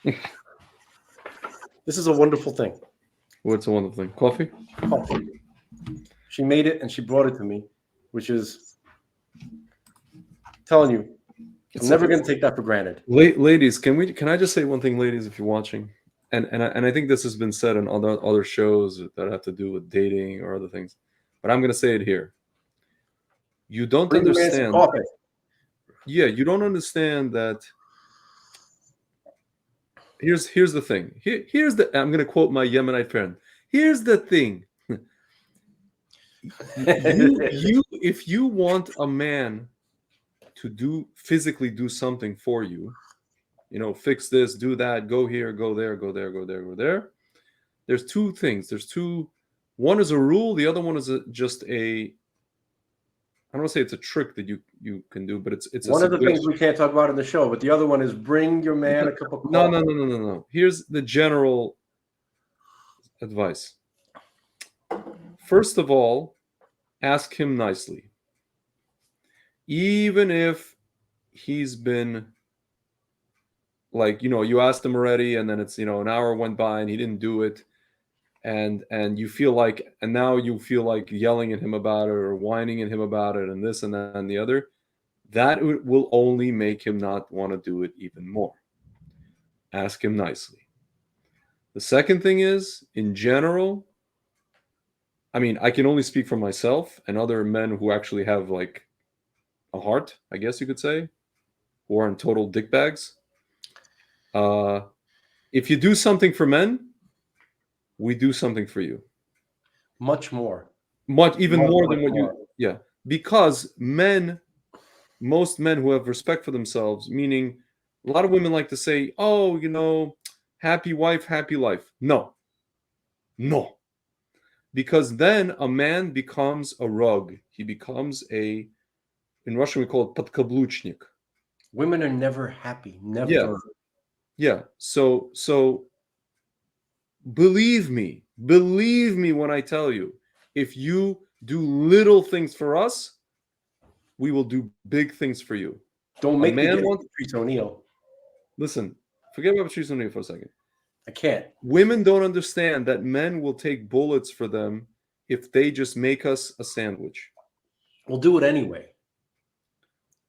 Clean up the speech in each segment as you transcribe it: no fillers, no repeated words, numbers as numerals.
This is a wonderful thing. What's a wonderful thing? Coffee? Coffee. She made it and she brought it to me, which is telling you, I'm never going to take that for granted. Ladies, can I just say one thing, ladies, if you're watching, and I think this has been said in other shows that have to do with dating or other things, but I'm going to say it here. You don't Bring the man some understand. coffee. Yeah, you don't understand that. Here's the thing. Here's the. I'm going to quote my Yemenite friend. Here's the thing. If you want a man to physically do something for you, fix this, do that, go here, go there, go there, go there, go there. There's two things. One is a rule. The other one is just a. I don't want to say it's a trick that you can do, but it's one of the things we can't talk about in the show. But the other one is bring your man a cup of coffee. No. Here's the general advice. First of all, ask him nicely. Even if he's been like, you asked him already, and then it's, an hour went by and he didn't do it. And you feel like, and now you feel like yelling at him about it or whining at him about it and this and that and the other, that will only make him not want to do it even more. Ask him nicely. The second thing is, in general, I mean, I can only speak for myself and other men who actually have like a heart, I guess you could say, who aren't total dickbags. If you do something for men, we do something for you. Much more. Even more than what you. Yeah, because most men who have respect for themselves, meaning a lot of women like to say, "Oh, happy wife, happy life." No. Because then a man becomes a rug. He becomes in Russian we call it podkabluchnik. Women are never happy. Never. Yeah. So believe me when I tell you, if you do little things for us, we will do big things for you. Don't make me get Patrice O'Neill. Listen, forget about Patrice O'Neill for a second. I can't. Women don't understand that men will take bullets for them if they just make us a sandwich. We'll do it anyway.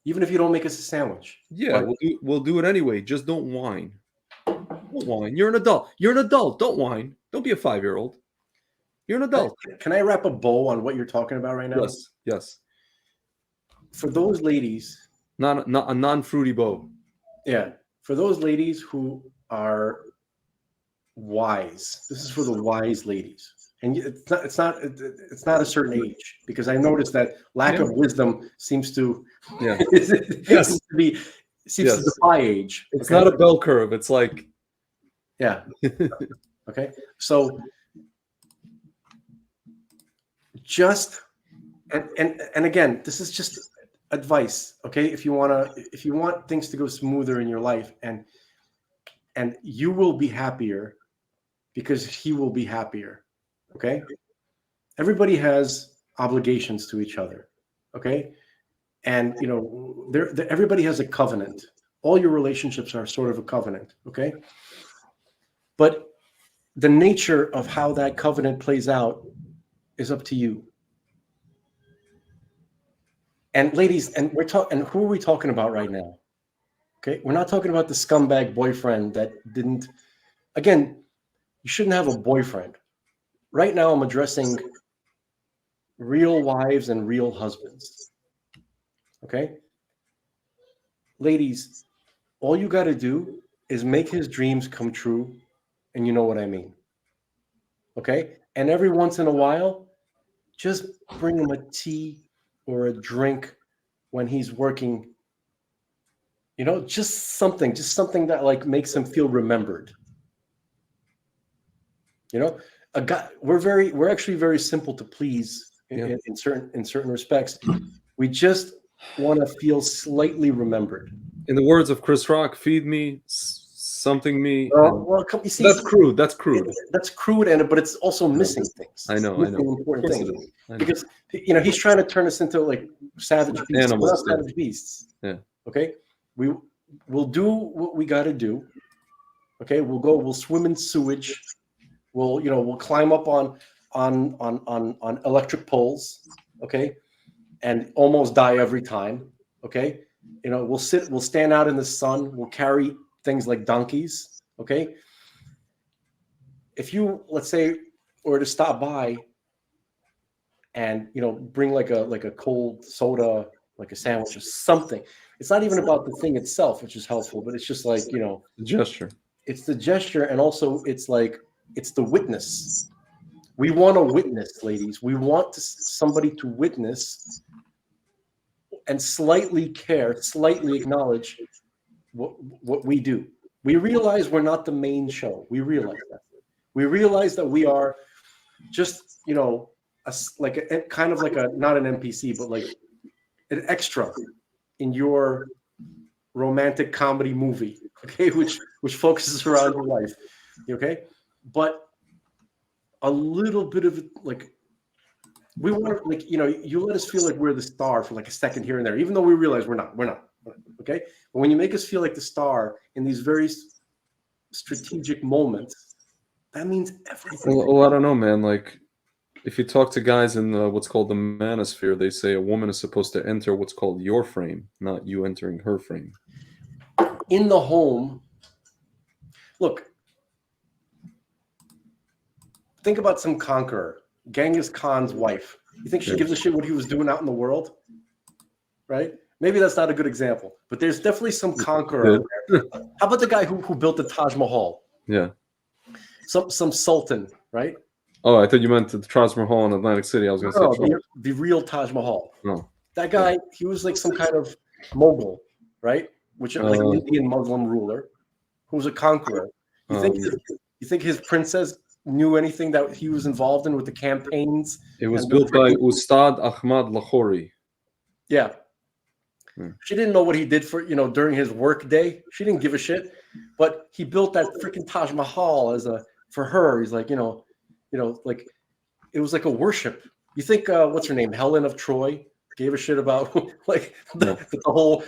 Even if you don't make us a sandwich. Yeah, we'll do it anyway. Just don't whine. Don't whine. You're an adult. Don't whine. Don't be a 5-year-old. You're an adult. Can I wrap a bow on what you're talking about right now? Yes. For those ladies, not a non-fruity bow. Yeah, for those ladies who are wise. This is for the wise ladies, and it's not a certain age, because I noticed that lack of wisdom seems to seems to defy age. It's not a bell curve. It's like okay. So just and again, this is just advice, okay? If you want things to go smoother in your life, and you will be happier because he will be happier, okay? Everybody has obligations to each other, okay? And everybody has a covenant. All your relationships are sort of a covenant, okay? But the nature of how that covenant plays out is up to you. And ladies, and who are we talking about right now? Okay, we're not talking about the scumbag boyfriend that didn't. Again, you shouldn't have a boyfriend. Right now, I'm addressing real wives and real husbands. Okay, ladies, all you got to do is make his dreams come true, and you know what I mean. Okay, and every once in a while, just bring him a tea or a drink when he's working. Just something that like makes him feel remembered. A guy, we're actually very simple to please in certain respects. We just want to feel slightly remembered. In the words of Chris Rock, feed me, something me. Well, you see, that's crude. That's crude. That's crude, but it's also missing things. I know. Important things. Because he's trying to turn us into like savage beasts. Animals, we're not savage beasts. Yeah. Okay. We'll do what we got to do. Okay, we'll swim in sewage. We'll climb up on electric poles. Okay, and almost die every time. Okay, we'll stand out in the sun. We'll carry things like donkeys. Okay, if you, let's say, were to stop by and bring like a cold soda, like a sandwich or something. It's not even about the thing itself, which is helpful, but it's just like The gesture. it's the gesture, and also it's the witness. We want to witness, ladies. We want somebody to witness and slightly care, slightly acknowledge what we do. We realize we're not the main show. We realize that. We realize that we are just kind of like not an NPC, but like an extra in your romantic comedy movie, okay, which focuses around your life, okay, but a little bit of like we want, like, you let us feel like we're the star for like a second here and there, even though we realize we're not, okay, but when you make us feel like the star in these very strategic moments, that means everything. Well, I don't know, man. Like, if you talk to guys in what's called the Manosphere, they say a woman is supposed to enter what's called your frame, not you entering her frame. In the home, look, think about some conqueror, Genghis Khan's wife. You think she gives a shit what he was doing out in the world? Right? Maybe that's not a good example, but there's definitely some conqueror out there. How about the guy who built the Taj Mahal? Yeah. Some sultan, right? Oh, I thought you meant the Taj Mahal in Atlantic City. I was going to say the real Taj Mahal. No. That guy, he was like some kind of mogul, right? Which is like an Indian Muslim ruler who was a conqueror. You think his princess knew anything that he was involved in with the campaigns? It was built by Ustad Ahmad Lahori. Yeah. She didn't know what he did for, during his work day. She didn't give a shit. But he built that freaking Taj Mahal for her. He's like, like it was like a worship. You think what's her name, Helen of Troy, gave a shit about like the whole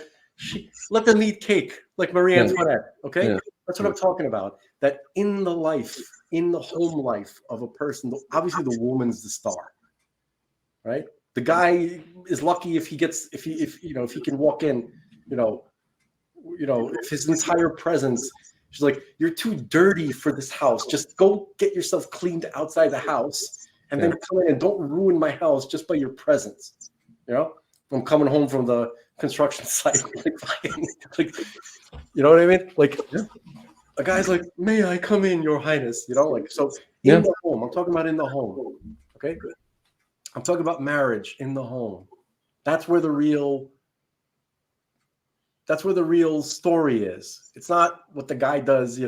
let them eat cake like Marie Antoinette. Okay, that's what I'm talking about. That in the home life of a person, obviously the woman's the star, right? The guy is lucky if he can walk in, if his entire presence. She's like, you're too dirty for this house. Just go get yourself cleaned outside the house, and then come in and don't ruin my house just by your presence. I'm coming home from the construction site, like, you know what I mean? Like, a guy's like, may I come in, Your Highness? Like, so in the home. I'm talking about in the home. Okay, good. I'm talking about marriage in the home. That's where the real story is. It's not what the guy does,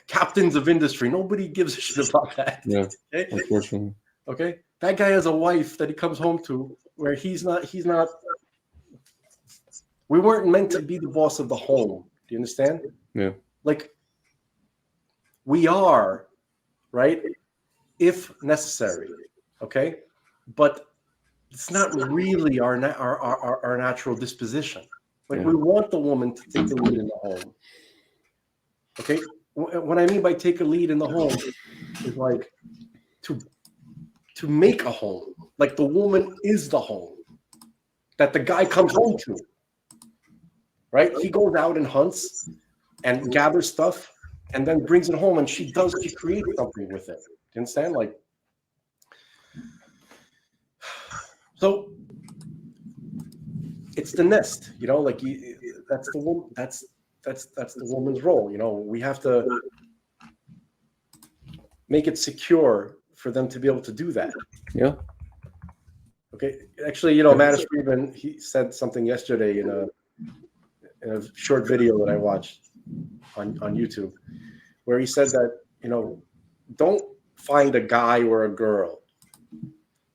captains of industry. Nobody gives a shit about that. Yeah, okay? Unfortunately. Okay, that guy has a wife that he comes home to where he's not. We weren't meant to be the boss of the home. Do you understand? Yeah. Like, we are, right? If necessary, okay, but it's not really our natural disposition. Like, we want the woman to take the lead in the home. Okay, what I mean by take a lead in the home is like to make a home. Like, the woman is the home that the guy comes home to. Right? He goes out and hunts and gathers stuff and then brings it home, and she creates something with it. Do you understand? Like, so it's the nest, like that's the woman. That's the woman's role. We have to make it secure for them to be able to do that. Yeah. Okay. Actually, Manosphere, he said something yesterday in a short video that I watched on YouTube, where he said that don't find a guy or a girl.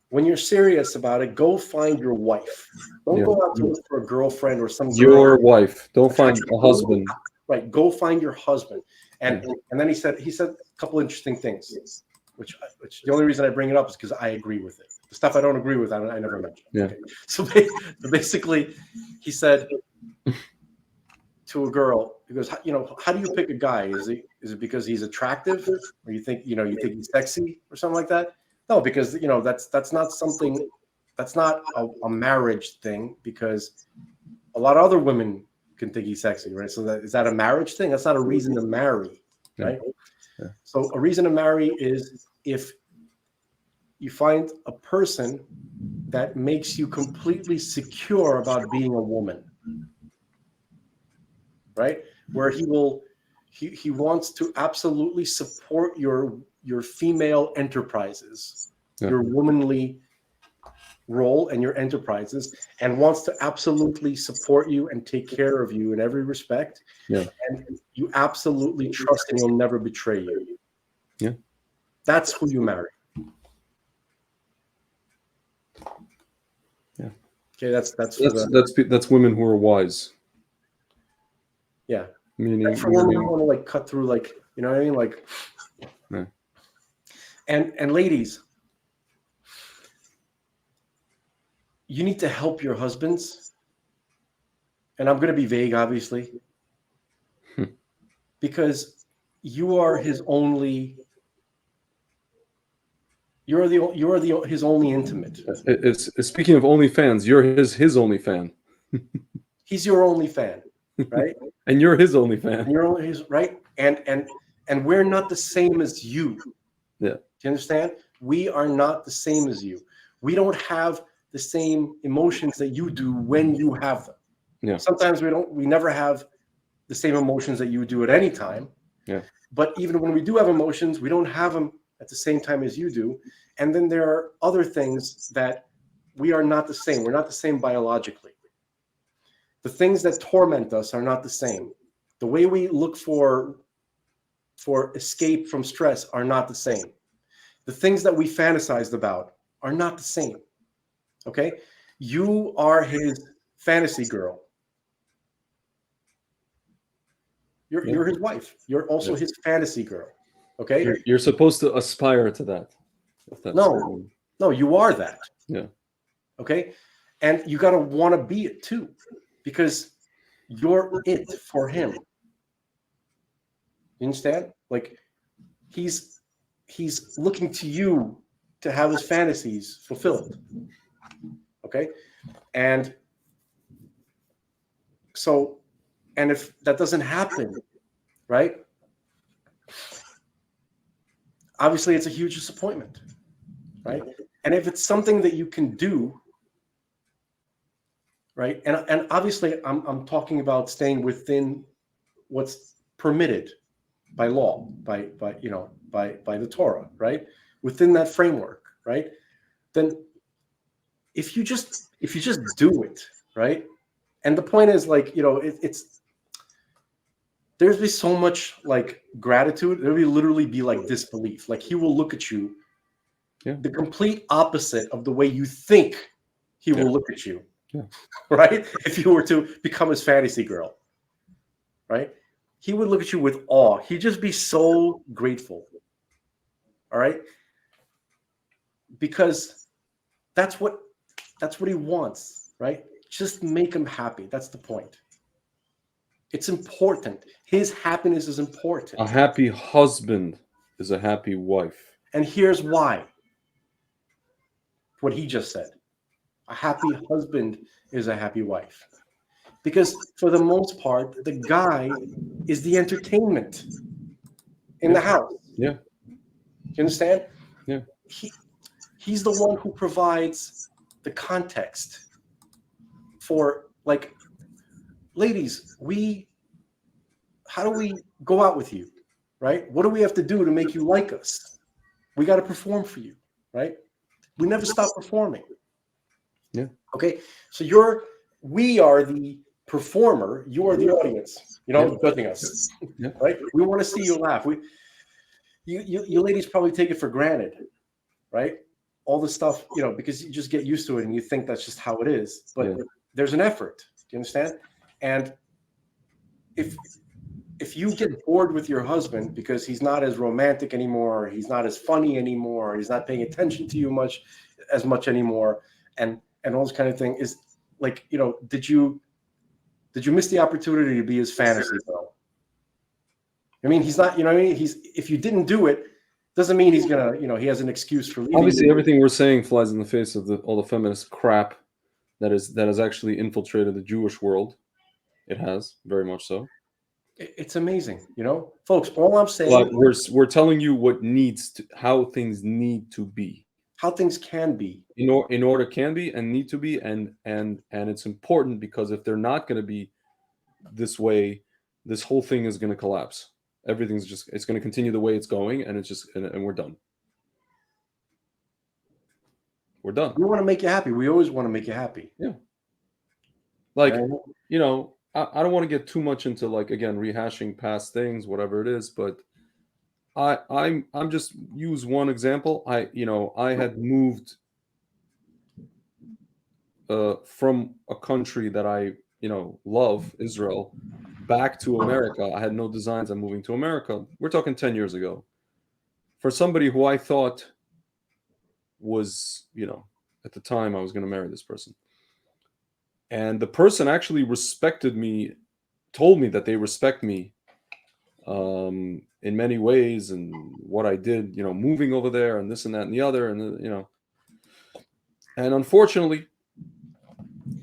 When you're serious about it, go find your wife. Don't go out to look for a girlfriend or some your wife. Don't find a husband. Right. Go find your husband. And then he said a couple interesting things, which the only reason I bring it up is because I agree with it. The stuff I don't agree with, I never mention. Yeah. Okay. So basically, he said to a girl, he goes, how do you pick a guy? Is it because he's attractive, or you think he's sexy or something like that? No, because that's not something, that's not a marriage thing, because a lot of other women can think he's sexy, right? So is that a marriage thing? That's not a reason to marry, right? Yeah. So a reason to marry is if you find a person that makes you completely secure about being a woman, right? Where he wants to absolutely support your female enterprises, your womanly role and your enterprises, and wants to absolutely support you and take care of you in every respect. Yeah. And you absolutely trust and he'll never betray you. Yeah. That's who you marry. Yeah. Okay, that's women who are wise. Yeah. Meaning for women who want to like cut through, like, you know what I mean? Like, yeah. And ladies, you need to help your husbands. And I'm going to be vague, obviously, because you are his only. You're his only intimate. It's speaking of OnlyFans, you're his only fan. He's your only fan, right? And you're his only fan. And you're only his, right? And we're not the same as you. Yeah. Do you understand? We are not the same as you. We don't have the same emotions that you do when you have them. Yeah. Sometimes we never have the same emotions that you do at any time. Yeah. But even when we do have emotions, we don't have them at the same time as you do. And then there are other things that we are not the same. We're not the same biologically. The things that torment us are not the same. The way we look for escape from stress are not the same. The things that we fantasized about are not the same. Okay? You are his fantasy girl. You're his wife. You're also his fantasy girl. Okay? You're supposed to aspire to that. No, you are that. Yeah. Okay? And you got to want to be it too, because you're it for him. You understand? Like, he's looking to you to have his fantasies fulfilled. Okay? And so, and if that doesn't happen, right? Obviously, it's a huge disappointment, right? And if it's something that you can do, right? And obviously, I'm talking about staying within what's permitted by law, by the Torah, right? Within that framework, right? Then if you just do it, right? And the point is, like, there's be so much like gratitude. There will literally be like disbelief. Like, he will look at you the complete opposite of the way you think he will look at you, right? If you were to become his fantasy girl, right? He would look at you with awe. He'd just be so grateful. All right? Because that's what he wants, right? Just make him happy. That's the point. It's important. His happiness is important. A happy husband is a happy wife. And here's why. What he just said. A happy husband is a happy wife. Because for the most part, the guy is the entertainment in the house. Yeah. You understand? Yeah. He's the one who provides the context for, like, ladies, how do we go out with you, right? What do we have to do to make you like us? We got to perform for you, right? We never stop performing. Yeah. Okay. So we are the performer. You are the audience. Judging us, right? We want to see you laugh. You ladies probably take it for granted, right? All the stuff, because you just get used to it and you think that's just how it is. But there's an effort. Do you understand? And if you get bored with your husband because he's not as romantic anymore, he's not as funny anymore, he's not paying attention to you as much anymore, and all this kind of thing, is like, did you Did you miss the opportunity to be his fantasy girl? I mean, he's not, you know what I mean? If you didn't do it, doesn't mean he's gonna, he has an excuse for leaving. Obviously, everything we're saying flies in the face of all the feminist crap that has actually infiltrated the Jewish world. It has, very much so. It's amazing, folks. All I'm saying, but we're telling you how things need to be, how things can be, in order can be and need to be, and it's important, because if they're not going to be this way, this whole thing is going to collapse. It's going to continue the way it's going, and and we're done. We're done. We want to make you happy. We always want to make you happy. Yeah. Like, I don't want to get too much into, like, again, rehashing past things, whatever it is, but I'm just use one example. I had moved from a country that I love, Israel, back to America. I had no designs on moving to America. We're talking 10 years ago. For somebody who I thought was, at the time I was going to marry this person. And the person actually respected me, told me that they respect me in many ways, and what I did, moving over there, and this and that and the other, and and unfortunately,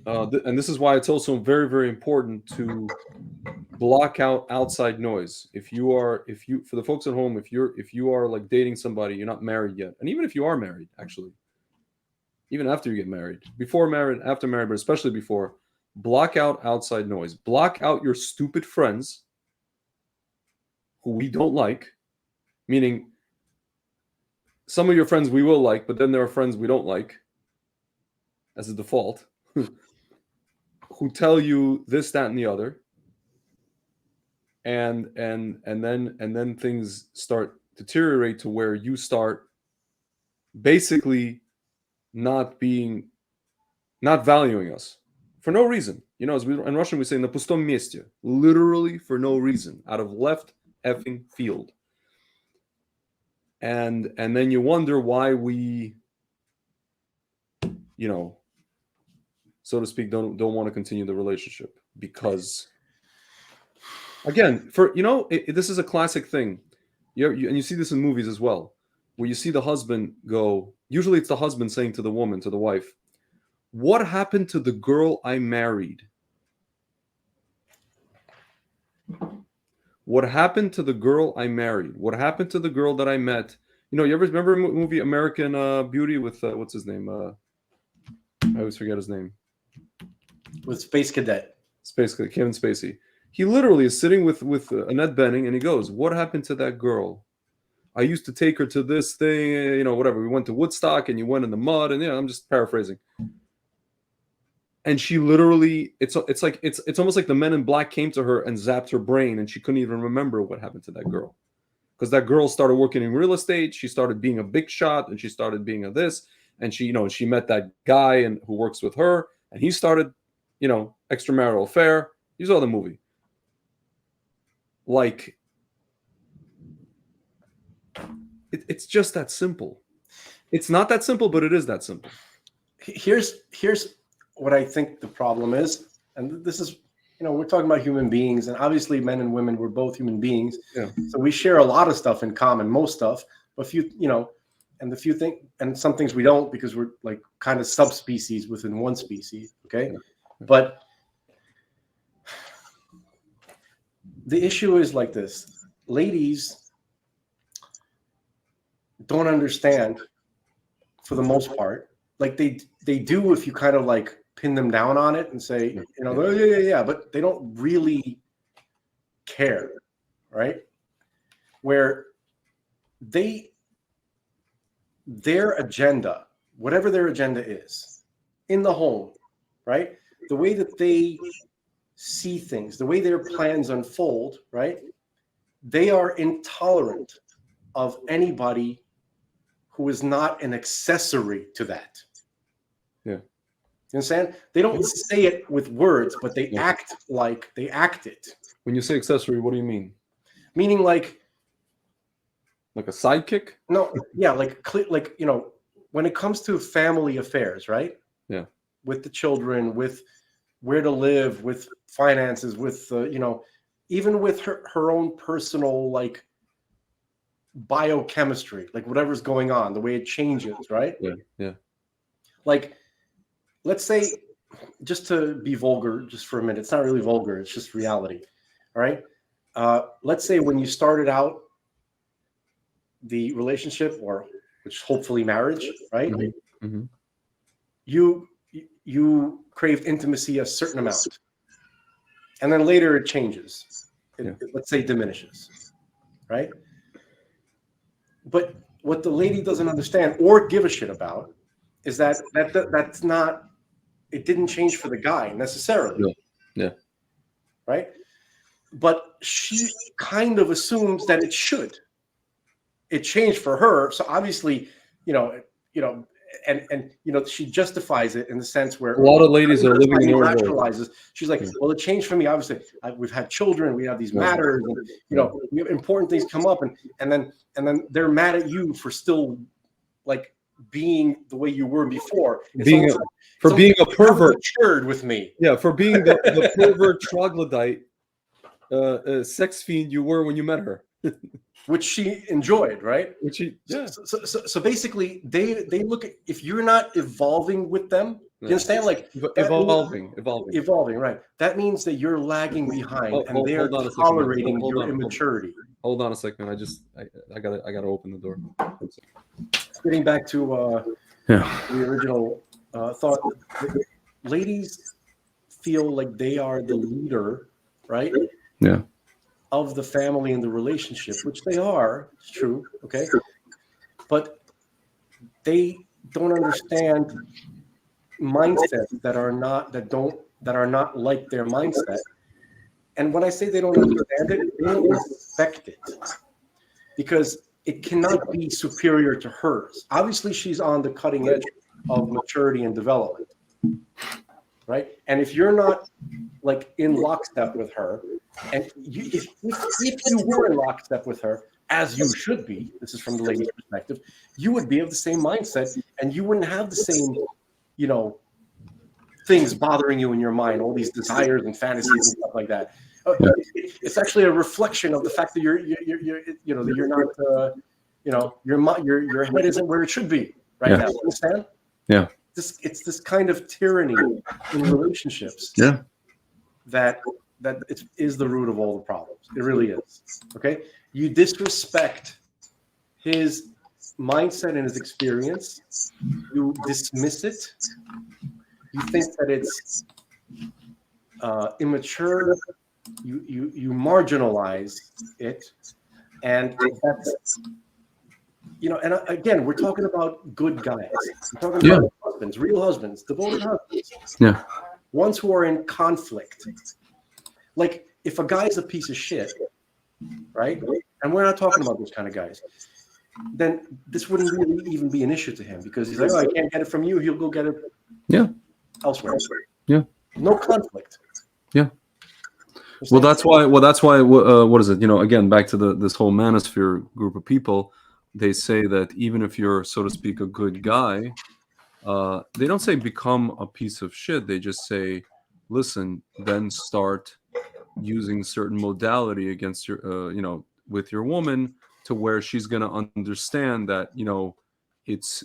and this is why it's also very, very important to block out outside noise. For the folks at home, if you are like dating somebody, you're not married yet, and even if you are married, actually, even after you get married, before married, after married, but especially before, block out outside noise. Block out your stupid friends who we don't like, meaning some of your friends we will like, but then there are friends we don't like as a default, who tell you this, that, and the other, and then things start deteriorate to where you start basically not valuing us for no reason. As in Russian we say "na pustom месте," literally for no reason, out of left effing field. And then you wonder why we, so to speak, don't want to continue the relationship, because, again, this is a classic thing. And you see this in movies as well, where you see the husband go. Usually, it's the husband saying to the woman, to the wife, "What happened to the girl I married? What happened to the girl I married? What happened to the girl that I met?" You ever remember a movie American Beauty with what's his name? I always forget his name. With Space Cadet. Kevin Spacey. He literally is sitting with Annette Bening, and he goes, "What happened to that girl? I used to take her to this thing, whatever. We went to Woodstock, and you went in the mud, and I'm just paraphrasing." And she literally, it's almost like the Men in Black came to her and zapped her brain, and she couldn't even remember what happened to that girl, because that girl started working in real estate. She started being a big shot, and she started being a this, and she met that guy who works with her, and he started, extramarital affair. You saw the movie. Like, it's just that simple. It's not that simple, but it is that simple. Here's what I think the problem is, and this is, we're talking about human beings, and obviously men and women, we're both human beings. Yeah. So we share a lot of stuff in common, most stuff, but and some things we don't, because we're like kind of subspecies within one species. Okay. Yeah. But the issue is like this: ladies don't understand, for the most part. Like they do if you kind of like pin them down on it and say, yeah, but they don't really care, right? Where their agenda, whatever their agenda is, in the home, right? The way that they see things, the way their plans unfold, right? They are intolerant of anybody who is not an accessory to that. Yeah. You understand? They don't say it with words, but they act like they act it. When you say accessory, what do you mean? Meaning like a sidekick? No, yeah, like when it comes to family affairs, right? Yeah. With the children, with where to live, with finances, with you know, even with her own personal like biochemistry, like whatever's going on, the way it changes, right? Yeah. Like, let's say, just to be vulgar just for a minute, it's not really vulgar, it's just reality. All right. Let's say when you started out the relationship, or which hopefully marriage, right? Mm-hmm. You craved intimacy a certain amount, and then later it changes. Let's say diminishes, right? But what the lady doesn't understand or give a shit about is that's not. It didn't change for the guy necessarily. Yeah. Right. But she kind of assumes that it should. It changed for her, so obviously, you know, and you know, she justifies it in the sense where a lot of ladies are living in their world. rationalizes. She's like, well, it changed for me. Obviously, we've had children, we have these matters, and you know, important things come up, and then they're mad at you for still like being the way you were before. Being a pervert, matured with me. Yeah, for being the pervert troglodyte, sex fiend you were when you met her. Which she enjoyed, right? Which she, yeah. So basically, they look at, if you're not evolving with them, you understand? Like evolving, right? That means that you're lagging behind, and they're tolerating your immaturity. Hold on a second. I gotta open the door. Getting back to the original thought, ladies feel like they are the leader, right? Yeah. Of the family and the relationship, which they are. It's true, okay, but they don't understand mindsets that are not like their mindset. And when I say they don't understand it, they don't respect it, because it cannot be superior to hers. Obviously, she's on the cutting edge of maturity and development, right? And if you're not like in lockstep with her, and if you were in lockstep with her, as you should be, this is from the lady's perspective, you would be of the same mindset, and you wouldn't have the same, you know, things bothering you in your mind, all these desires and fantasies and stuff like that. It's actually a reflection of the fact that you're you know, that you're not, you know, your head isn't where it should be right now. Understand? Yeah. It's this kind of tyranny in relationships. Yeah. That it is the root of all the problems. It really is. Okay, you disrespect his mindset and his experience. You dismiss it. You think that it's immature. You marginalize it, and that's, you know. And again, we're talking about good guys. We're talking about husbands, real husbands, devoted husbands. Yeah. Ones who are in conflict. Like, if a guy's a piece of shit, right? And we're not talking about those kind of guys, then this wouldn't really even be an issue to him, because he's like, oh, I can't get it from you. He'll go get it elsewhere. Yeah. No conflict. Yeah. Well, that's why. What is it? You know, again, back to this whole Manosphere group of people. They say that even if you're, so to speak, a good guy, they don't say become a piece of shit. They just say, listen, then start using certain modality against your, you know, with your woman, to where she's going to understand that, you know, it's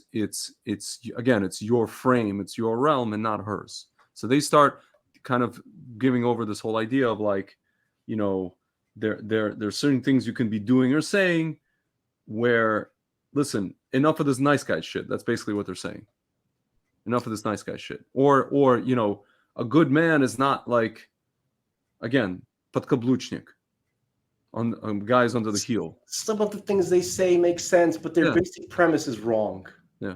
again, it's your frame, it's your realm, and not hers. So they start kind of giving over this whole idea of like, you know, there's certain things you can be doing or saying where, listen, enough of this nice guy shit. That's basically what they're saying. Enough of this nice guy shit. Or you know, a good man is not like, again, podkabluchnik, on guys under the heel. Some of the things they say make sense, but their basic premise is wrong. Yeah.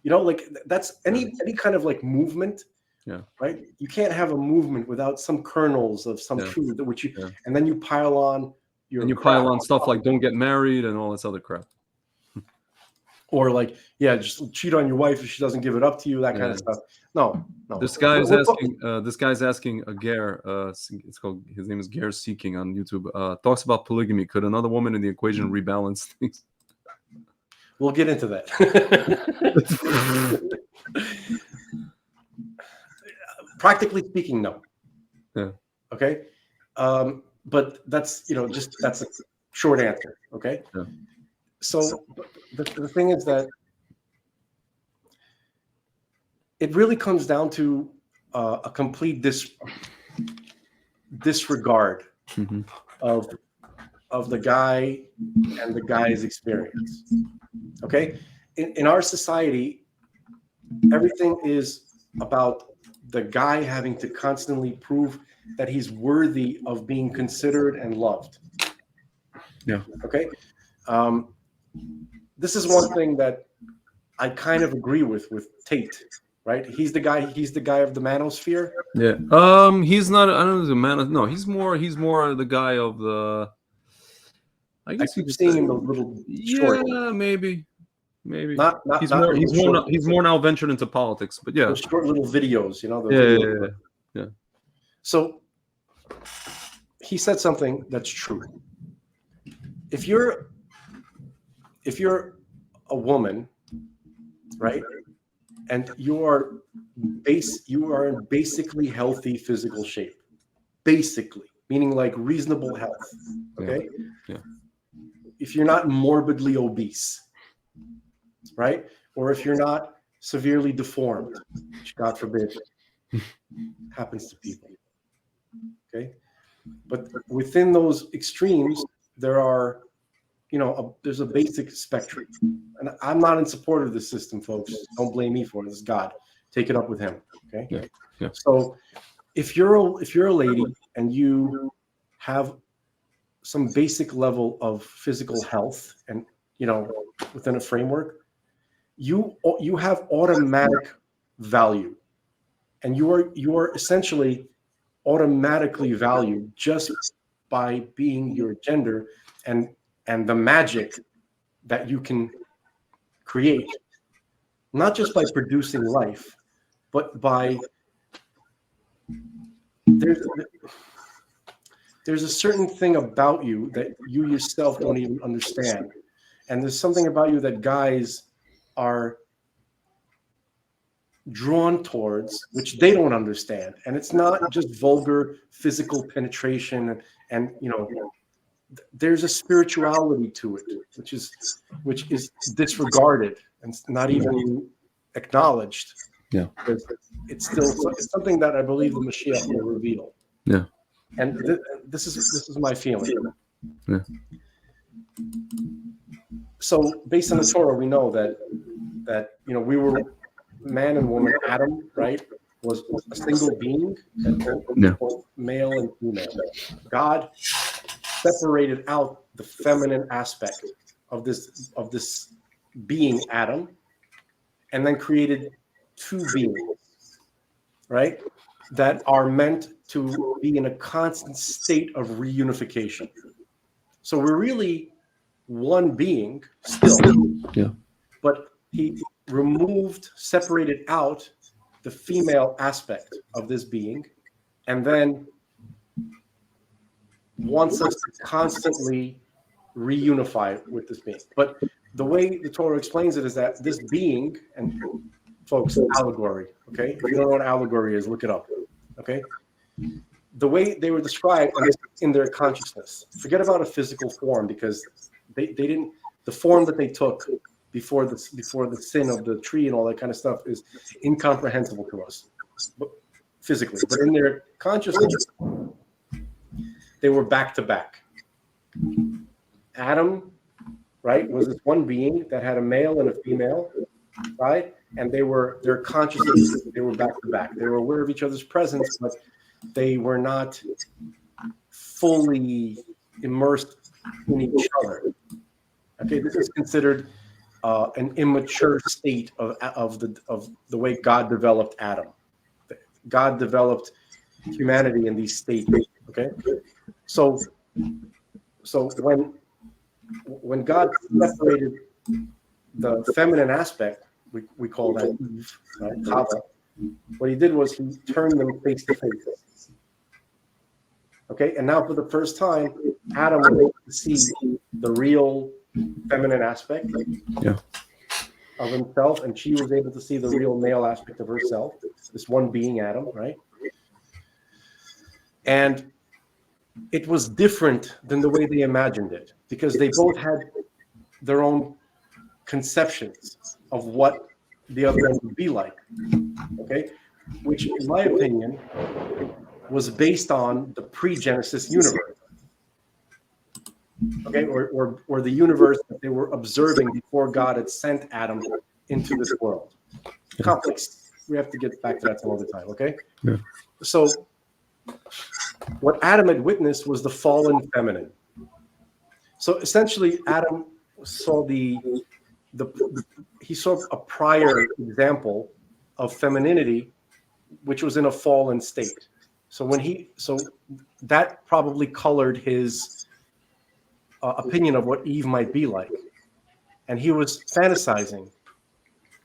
You know, like, that's any kind of like movement. Yeah. Right. You can't have a movement without some kernels of some truth, which you, and then you pile on stuff like don't get married and all this other crap. Or like, just cheat on your wife if she doesn't give it up to you, that kind of stuff. No. This guy's asking. This guy's asking a Ger. It's called. His name is Ger Seeking on YouTube. Talks about polygamy. Could another woman in the equation rebalance things? We'll get into that. Practically speaking, no. Yeah. Okay. But that's that's a short answer. Okay. Yeah. So the thing is that it really comes down to a complete disregard Mm-hmm. of the guy and the guy's experience. Okay. In our society, everything is about the guy having to constantly prove that he's worthy of being considered and loved. Yeah. Okay. This is one thing that I kind of agree with Tate, right? He's the guy of the Manosphere. Yeah. He's not. I don't know the man. No, he's more the guy of the. I guess I keep seeing him the little short. Yeah, maybe. Not He's not more now ventured into politics, but yeah. Those short little videos, the Yeah, videos. yeah. So he said something that's true. If you're a woman, right, and you are in basically healthy physical shape, basically, meaning like reasonable health, okay? Yeah. If you're not morbidly obese, right, or if you're not severely deformed, which God forbid happens to people, okay? But within those extremes, there are, there's a basic spectrum. And I'm not in support of this system, folks. Don't blame me for it. It's God. Take it up with him. Okay. Yeah. Yeah. So if you're a lady and you have some basic level of physical health and, within a framework, you have automatic value. And you are essentially automatically valued just by being your gender and the magic that you can create, not just by producing life, but by there's a certain thing about you that you yourself don't even understand, and there's something about you that guys are drawn towards, which they don't understand. And it's not just vulgar physical penetration and there's a spirituality to it, which is disregarded and not even acknowledged. Yeah. It's something that I believe the Mashiach will reveal. Yeah. And this is my feeling. Yeah. So based on the Torah, we know that we were man and woman. Adam, right, was a single being, both male and female. God separated out the feminine aspect of this being, Adam, and then created two beings, right, that are meant to be in a constant state of reunification. So we're really one being still. Yeah. But he separated out the female aspect of this being, and then wants us to constantly reunify with this being. But the way the Torah explains it is that this being, and folks, allegory, okay? If you don't know what allegory is, look it up, okay? The way they were described is in their consciousness. Forget about a physical form, because they didn't, the form that they took before the sin of the tree and all that kind of stuff is incomprehensible to us, physically. But in their consciousness, they were back to back. Adam, right, was this one being that had a male and a female, right? And their consciousness, they were back to back. They were aware of each other's presence, but they were not fully immersed in each other. Okay, this is considered an immature state of the way God developed Adam. God developed humanity in these states. Okay, so when God separated the feminine aspect, we call that Eve, right, Chava, what he did was he turned them face to face. Okay, and now for the first time, Adam was able to see the real feminine aspect of himself, and she was able to see the real male aspect of herself, this one being, Adam, right? And it was different than the way they imagined it, because they both had their own conceptions of what the other one would be like. Okay, which, in my opinion, was based on the pre-Genesis universe. Okay, or the universe that they were observing before God had sent Adam into this world. Complex. We have to get back to that some other time. Okay. Yeah. So what Adam had witnessed was the fallen feminine. So essentially, Adam saw he saw a prior example of femininity, which was in a fallen state. So that probably colored his opinion of what Eve might be like, and he was fantasizing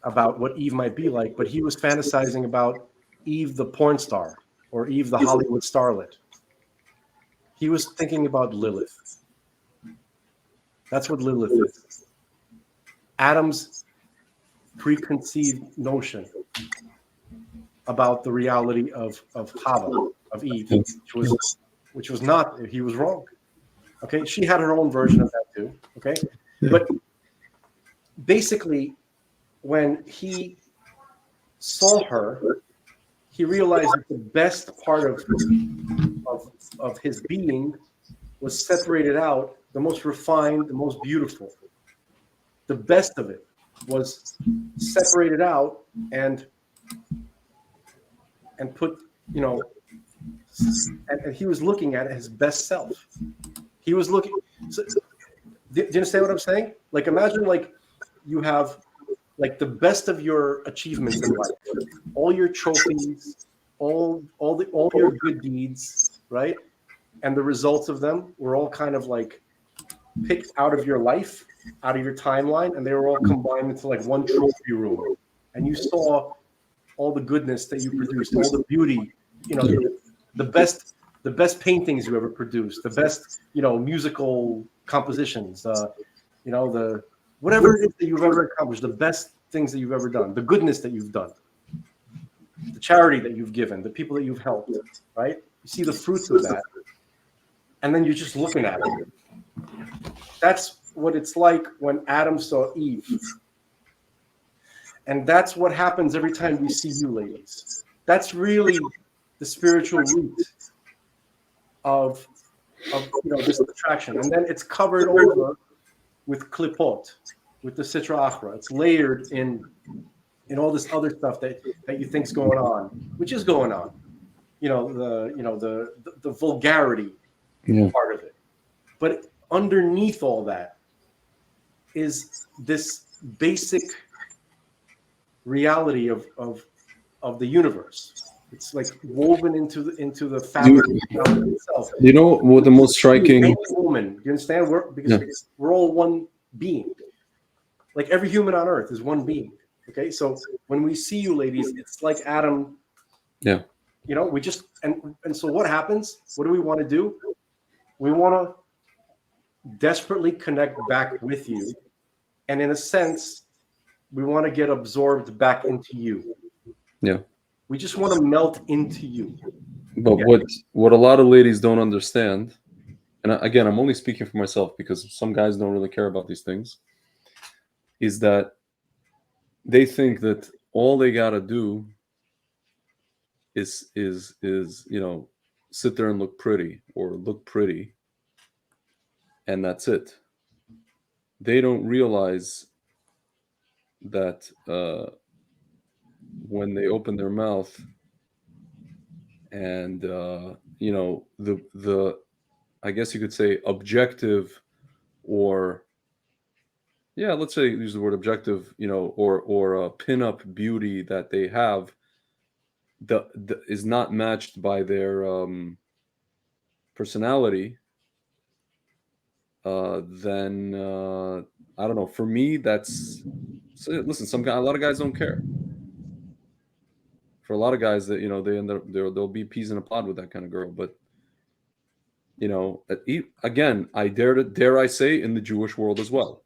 about what Eve might be like, but he was fantasizing about Eve the porn star or Eve the Hollywood starlet. He was thinking about Lilith. That's what Lilith is. Adam's preconceived notion about the reality of Hava, of Eve, which was not, he was wrong. Okay, she had her own version of that too. Okay, but basically, when he saw her, he realized that the best part of his being was separated out, the most refined, the most beautiful. The best of it was separated out and put, and he was looking at his best self. He was looking. So, do you understand what I'm saying? Like, imagine like you have like the best of your achievements in life, all your trophies, all your good deeds, right? And the results of them were all kind of like picked out of your life, out of your timeline, and they were all combined into like one trophy room. And you saw all the goodness that you produced, all the beauty, the best paintings you ever produced, the best, musical compositions, the whatever it is that you've ever accomplished, the best things that you've ever done, the goodness that you've done, the charity that you've given, the people that you've helped, right? You see the fruits of that, and then you're just looking at it. That's what it's like when Adam saw Eve. And that's what happens every time we see you, ladies. That's the spiritual root of this attraction. And then it's covered over with klipot, with the sitra achra. It's layered in all this other stuff that you think's going on, which is going on. The vulgarity part of it. But underneath all that is this basic reality of the universe. It's like woven into the fabric of itself. You know what the most striking woman? Do you understand? We're all one being. Like every human on earth is one being. Okay, so when we see you, ladies, it's like Adam. Yeah. We just and so what happens? What do we want to do? We want to desperately connect back with you, and in a sense, we want to get absorbed back into you. Yeah. We just want to melt into you. But what a lot of ladies don't understand, and again, I'm only speaking for myself because some guys don't really care about these things, is that they think that all they gotta do is sit there and look pretty or look pretty, and that's it. They don't realize that when they open their mouth and the I guess you could say objective, or let's say use the word objective, or pin-up beauty that they have is not matched by their personality, then I don't know. For me, listen, a lot of guys don't care. For a lot of guys, that they end up they'll be peas in a pod with that kind of girl. But again, I dare I say, in the Jewish world as well.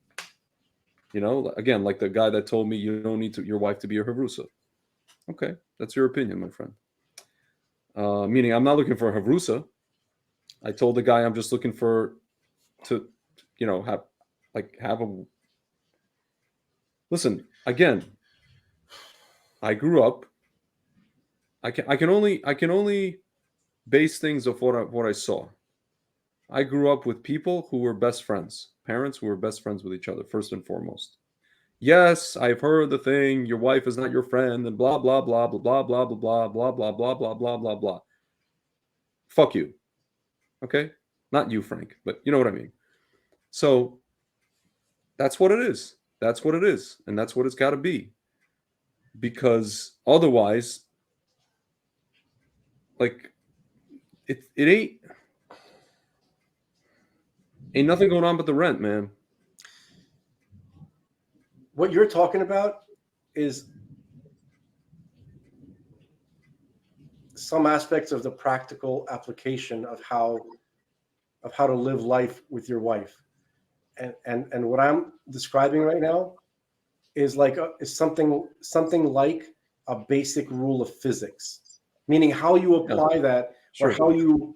Again, like the guy that told me you don't need your wife to be a Havrusa. Okay, that's your opinion, my friend. Meaning, I'm not looking for a havrusa. I told the guy I'm just looking to, have a. Listen again. I grew up. I can only base things of what I saw. I grew up with people who were best friends, parents who were best friends with each other, first and foremost. Yes, I've heard the thing, your wife is not your friend, and blah, blah, blah, blah, blah, blah, blah, blah, blah, blah, blah, blah, blah, blah, blah. Fuck you. Okay? Not you, Frank, but you know what I mean. So that's what it is. That's what it is. And that's what it's got to be. Because otherwise, like, it ain't nothing going on but the rent, man. What you're talking about is some aspects of the practical application of how to live life with your wife, and what I'm describing right now is something like a basic rule of physics, meaning how you apply that, Sure. or how you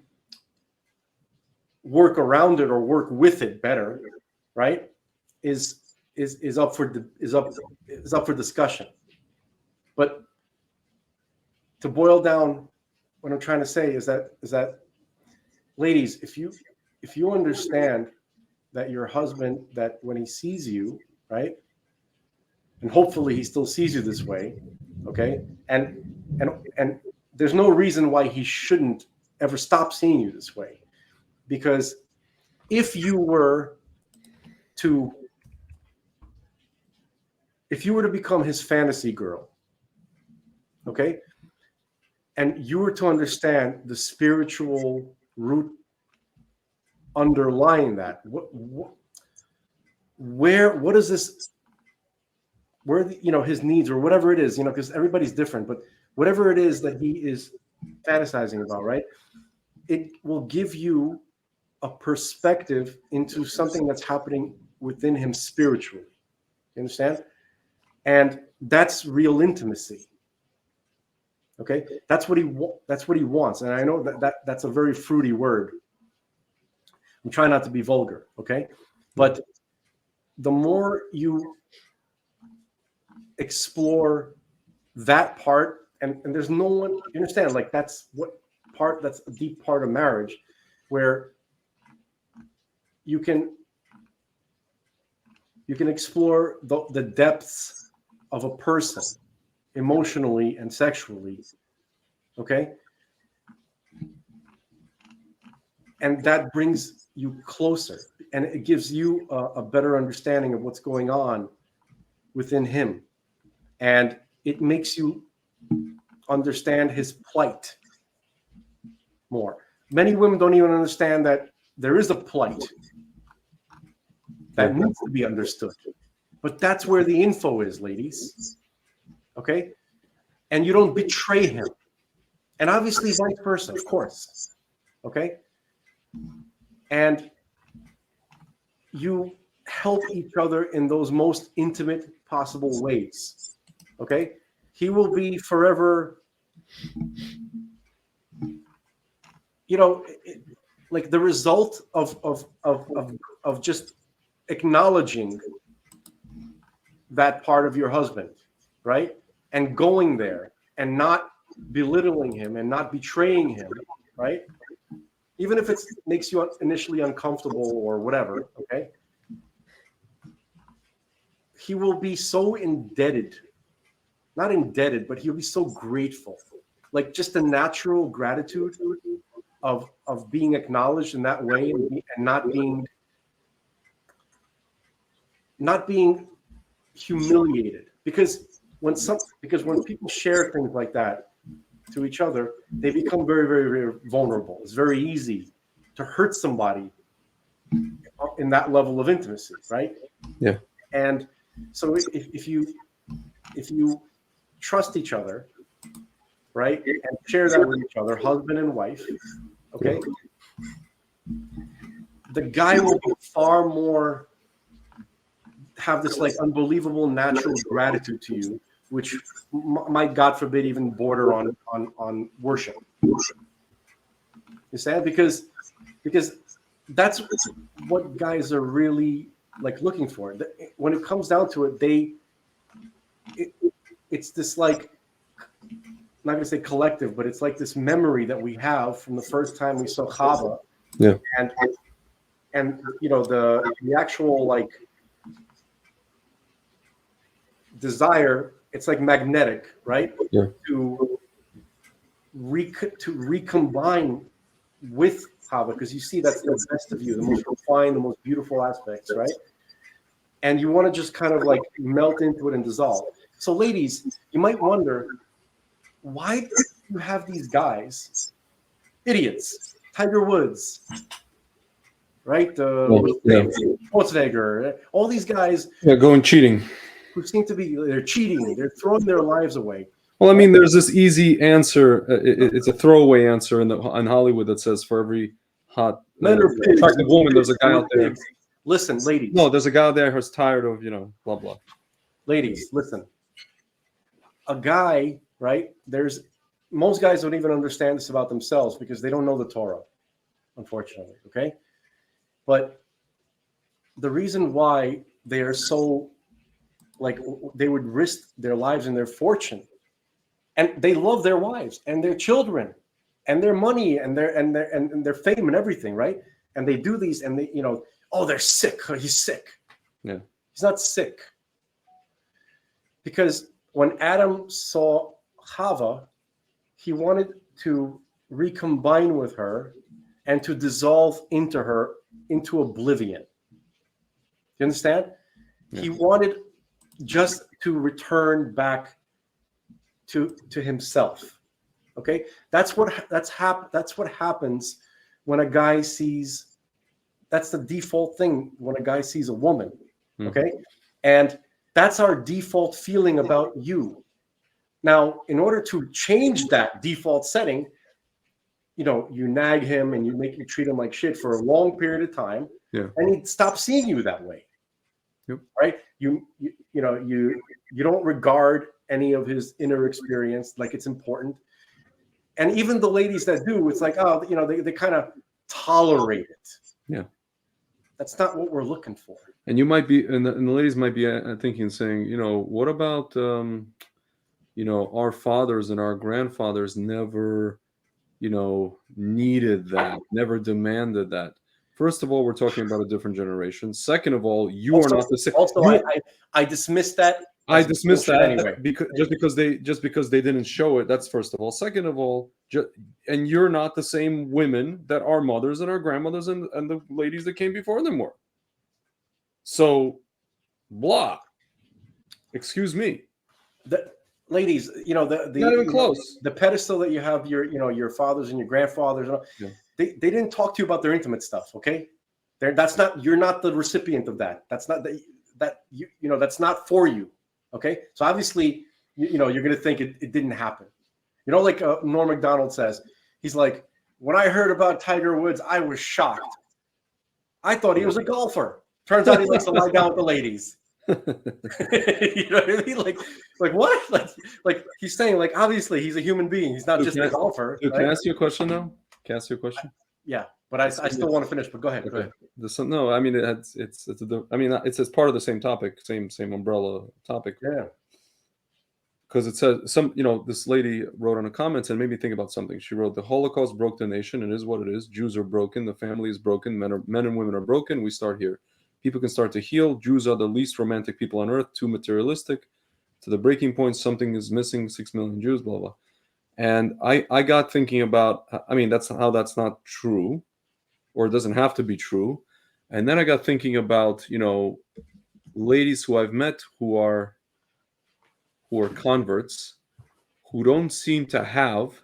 work around it or work with it better, right? Is up for discussion. But to boil down, what I'm trying to say is that ladies, if you understand that your husband, that when he sees you, right, and hopefully he still sees you this way, okay, and there's no reason why he shouldn't ever stop seeing you this way, because if you were to become his fantasy girl, okay, and you were to understand the spiritual root underlying that, what is this, where his needs or whatever it is, because everybody's different, but whatever it is that he is fantasizing about, right, it will give you a perspective into something that's happening within him spiritually. You understand? And that's real intimacy. Okay, that's what he wants. And I know that's a very fruity word. I'm trying not to be vulgar, okay? But the more you explore that part, and there's no one, you understand, like that's a deep part of marriage, where you can explore the depths of a person emotionally and sexually, okay? And that brings you closer, and it gives you a better understanding of what's going on within him, and it makes you understand his plight more. Many women don't even understand that there is a plight that needs to be understood, but that's where the info is, ladies. Okay, and you don't betray him, and obviously vice versa, of course. Okay, and you help each other in those most intimate possible ways. Okay, he will be forever, like the result of just acknowledging that part of your husband, right? And going there and not belittling him and not betraying him, right? Even if it makes you initially uncomfortable or whatever, okay? He will be so indebted, not indebted, but he'll be so grateful. Like just the natural gratitude of being acknowledged in that way, and not being humiliated. Because when people share things like that to each other, they become very, very, very vulnerable. It's very easy to hurt somebody in that level of intimacy, right? Yeah. And so if you trust each other, right, and share that with each other, husband and wife, okay, the guy will be far more, have this like unbelievable natural gratitude to you, which might, God forbid, even border on worship. You say because that's what guys are really like looking for. When it comes down to it, it's this like, I'm not gonna say collective, but it's like this memory that we have from the first time we saw Chava. Yeah. And you know, the actual like desire, it's like magnetic, right? Yeah. To recombine with Chava, because you see that's the best of you, the most refined, the most beautiful aspects, right? And you want to just kind of like melt into it and dissolve. So ladies, you might wonder, why do you have these guys, idiots, Tiger Woods, right? Schwarzenegger, all these guys, Going cheating. who seem to be, they're cheating, they're throwing their lives away. Well, I mean, there's this easy answer. It's a throwaway answer in Hollywood that says for every hot Men are pigs. attractive woman, there's a guy out there. Listen, ladies. No, there's a guy out there who's tired of, blah blah. Ladies, listen. A guy, right? Most guys don't even understand this about themselves because they don't know the Torah, unfortunately. Okay, but the reason why they are so, like, they would risk their lives and their fortune, and they love their wives and their children and their money and their fame and everything, right? And they do these, and they, oh, they're sick. He's sick. Yeah, he's not sick. Because when Adam saw Chava, he wanted to recombine with her and to dissolve into her, into oblivion. You understand? Yeah. He wanted just to return back to himself. Okay, that's what happens when a guy sees. That's the default thing when a guy sees a woman. Okay, and that's our default feeling about you. Now, in order to change that default setting, you nag him and you treat him like shit for a long period of time, and he stops seeing you that way. Yep. Right? You don't regard any of his inner experience like it's important. And even the ladies that do, it's like, oh, they kind of tolerate it. Yeah. That's not what we're looking for. And you might be, and the ladies might be thinking, saying, what about, our fathers and our grandfathers never, needed that, never demanded that. First of all, we're talking about a different generation. Second of all, you are not the same. Also, I dismiss that. I dismiss that anyway, because they didn't show it. That's first of all. Second of all, and you're not the same women that our mothers and our grandmothers and the ladies that came before them were. So, blah. Excuse me. Ladies, not even close. The pedestal that you have your fathers and your grandfathers, they didn't talk to you about their intimate stuff. Okay, you're not the recipient of that. That's not that's not for you. Okay, so obviously you're going to think it didn't happen. Like Norm Macdonald says, he's like, when I heard about Tiger Woods, I was shocked. I thought he was a golfer. Turns out he likes to lie down with the ladies. You know what I mean? Like what? Like he's saying, like, obviously he's a human being. He's not just a golfer. Dude, right? Can I ask you a question though? Can I ask you a question? Yeah, but I still want to finish. But go ahead. Okay. No, I mean it's as part of the same topic, same umbrella topic. Yeah. Because it says this lady wrote on the comments and made me think about something. She wrote, "The Holocaust broke the nation. It is what it is. Jews are broken. The family is broken. Men and women are broken. We start here. People can start to heal. Jews are the least romantic people on earth. Too materialistic. To the breaking point, something is missing. 6 million Jews. Blah blah." And I got thinking about. I mean, that's not true, or it doesn't have to be true. And then I got thinking about ladies who I've met who are converts, who don't seem to have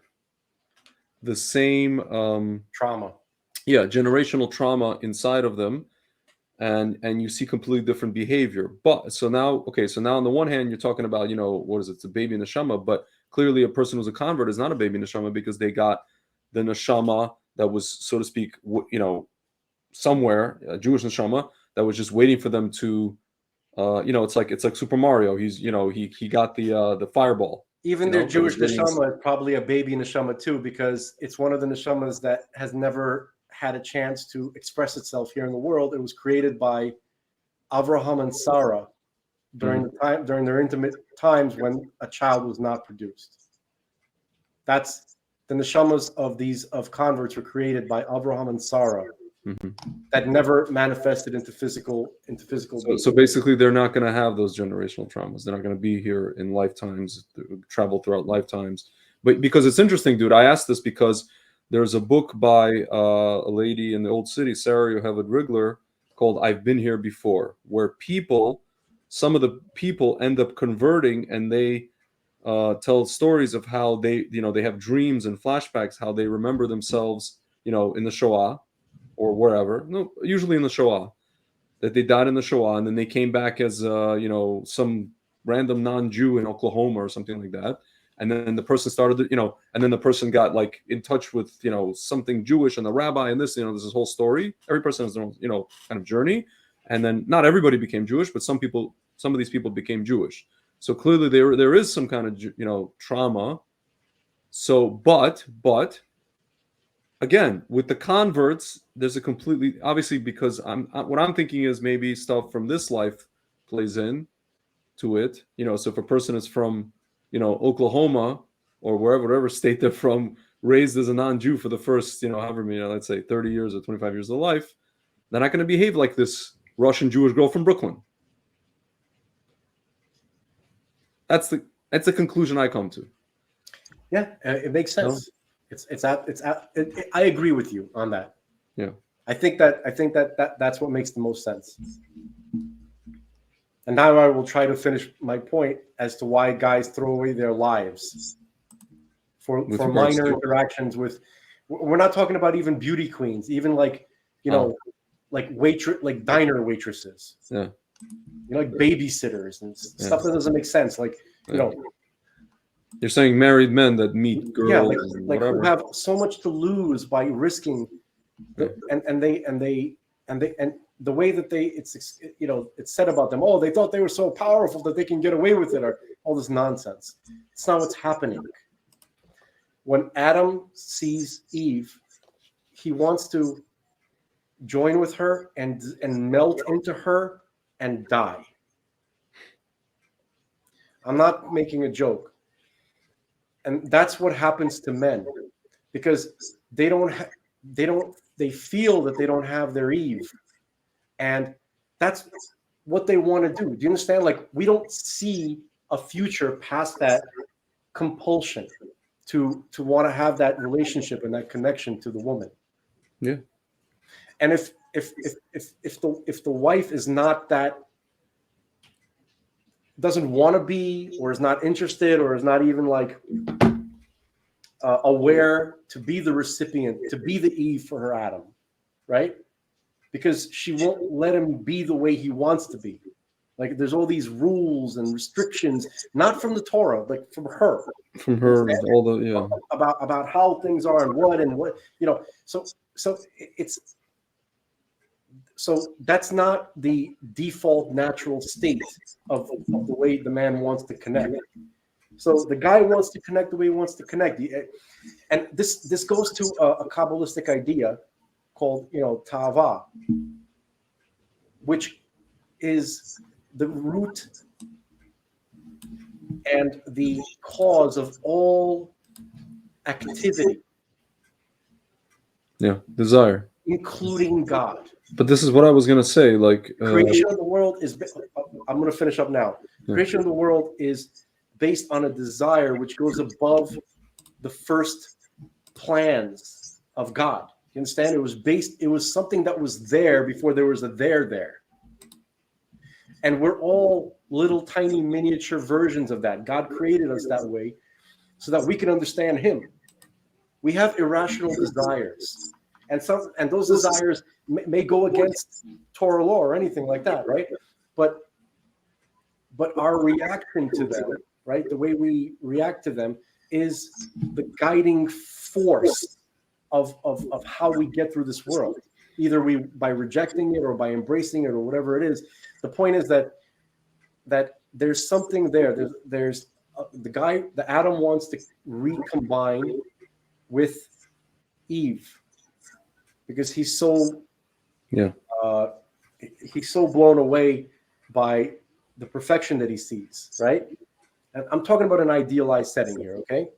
the same trauma, generational trauma inside of them, and you see completely different behavior. But so now on the one hand, you're talking about what is it? It's a baby neshama, but clearly a person who's a convert is not a baby neshama because they got the neshama that was, so to speak, somewhere, a Jewish neshama that was just waiting for them to. It's like Super Mario. He's he got the fireball, Even You their know, Jewish there was neshama is probably a baby neshama too, because it's one of the neshamas that has never had a chance to express itself here in the world. It was created by Avraham and Sarah during their intimate times when a child was not produced. That's the neshamas of converts were created by Avraham and Sarah that never manifested into physical So basically, they're not going to have those generational traumas. They're not going to be here in lifetimes, travel throughout lifetimes. But because it's interesting, dude, I asked this because there's a book by a lady in the Old City, Sarah Yoheved Rigler, called "I've Been Here Before," where some of the people end up converting, and they tell stories of how they have dreams and flashbacks, how they remember themselves, in the Shoah or wherever. No, usually in the Shoah, that they died in the Shoah, and then they came back as some random non-Jew in Oklahoma or something like that. And then the person started, and then the person got like in touch with something Jewish and the rabbi and this, there's this whole story. Every person has their own kind of journey, and then not everybody became Jewish, but some of these people became Jewish. So clearly there is some kind of trauma. So but again, with the converts, there's a completely, obviously, because what I'm thinking is maybe stuff from this life plays in to it. So if a person is from Oklahoma or whatever state they're from, raised as a non-Jew for the first however many, let's say 30 years or 25 years of life, they're not going to behave like this Russian Jewish girl from Brooklyn. That's the conclusion I come to. Yeah, it makes sense. I agree with you on that. Yeah, I think that's what makes the most sense. And now I will try to finish my point as to why guys throw away their lives for minor interactions with. We're not talking about even beauty queens, even like like diner waitresses. Yeah, like babysitters and stuff that doesn't make sense. Like you're saying married men that meet girls, like who have so much to lose by risking, and the way that it's said about them. Oh, they thought they were so powerful that they can get away with it, or all this nonsense. It's not what's happening. When Adam sees Eve, he wants to join with her and melt into her and die. I'm not making a joke. And that's what happens to men, because they feel that they don't have their Eve, and that's what they want to do. Do you understand? Like, we don't see a future past that compulsion to want to have that relationship and that connection to the woman. Yeah. And if the wife is not that, doesn't want to be, or is not interested, or is not even like aware to be the recipient, to be the Eve for her Adam, right? Because she won't let him be the way he wants to be. Like, there's all these rules and restrictions, not from the Torah, but from her. From her, all the about how things are and what. So that's not the default natural state of the way the man wants to connect. So the guy wants to connect the way he wants to connect. And this goes to a Kabbalistic idea called, Ta'ava, which is the root and the cause of all activity. Yeah, desire. Including God. But this is what I was going to say. Like, creation of the world is, I'm going to finish up now. Yeah. Creation of the world is based on a desire which goes above the first plans of God. You understand? It was something that was there before there was a there. And we're all little tiny miniature versions of that. God created us that way so that we can understand him. We have irrational desires. And those desires may go against Torah law or anything like that, right? But our reaction to them, right, the way we react to them, is the guiding force of how we get through this world. Either by rejecting it or by embracing it or whatever it is. The point is that there's something there. There's the Adam wants to recombine with Eve because Yeah. he's so blown away by the perfection that he sees, right? And I'm talking about an idealized setting here, okay?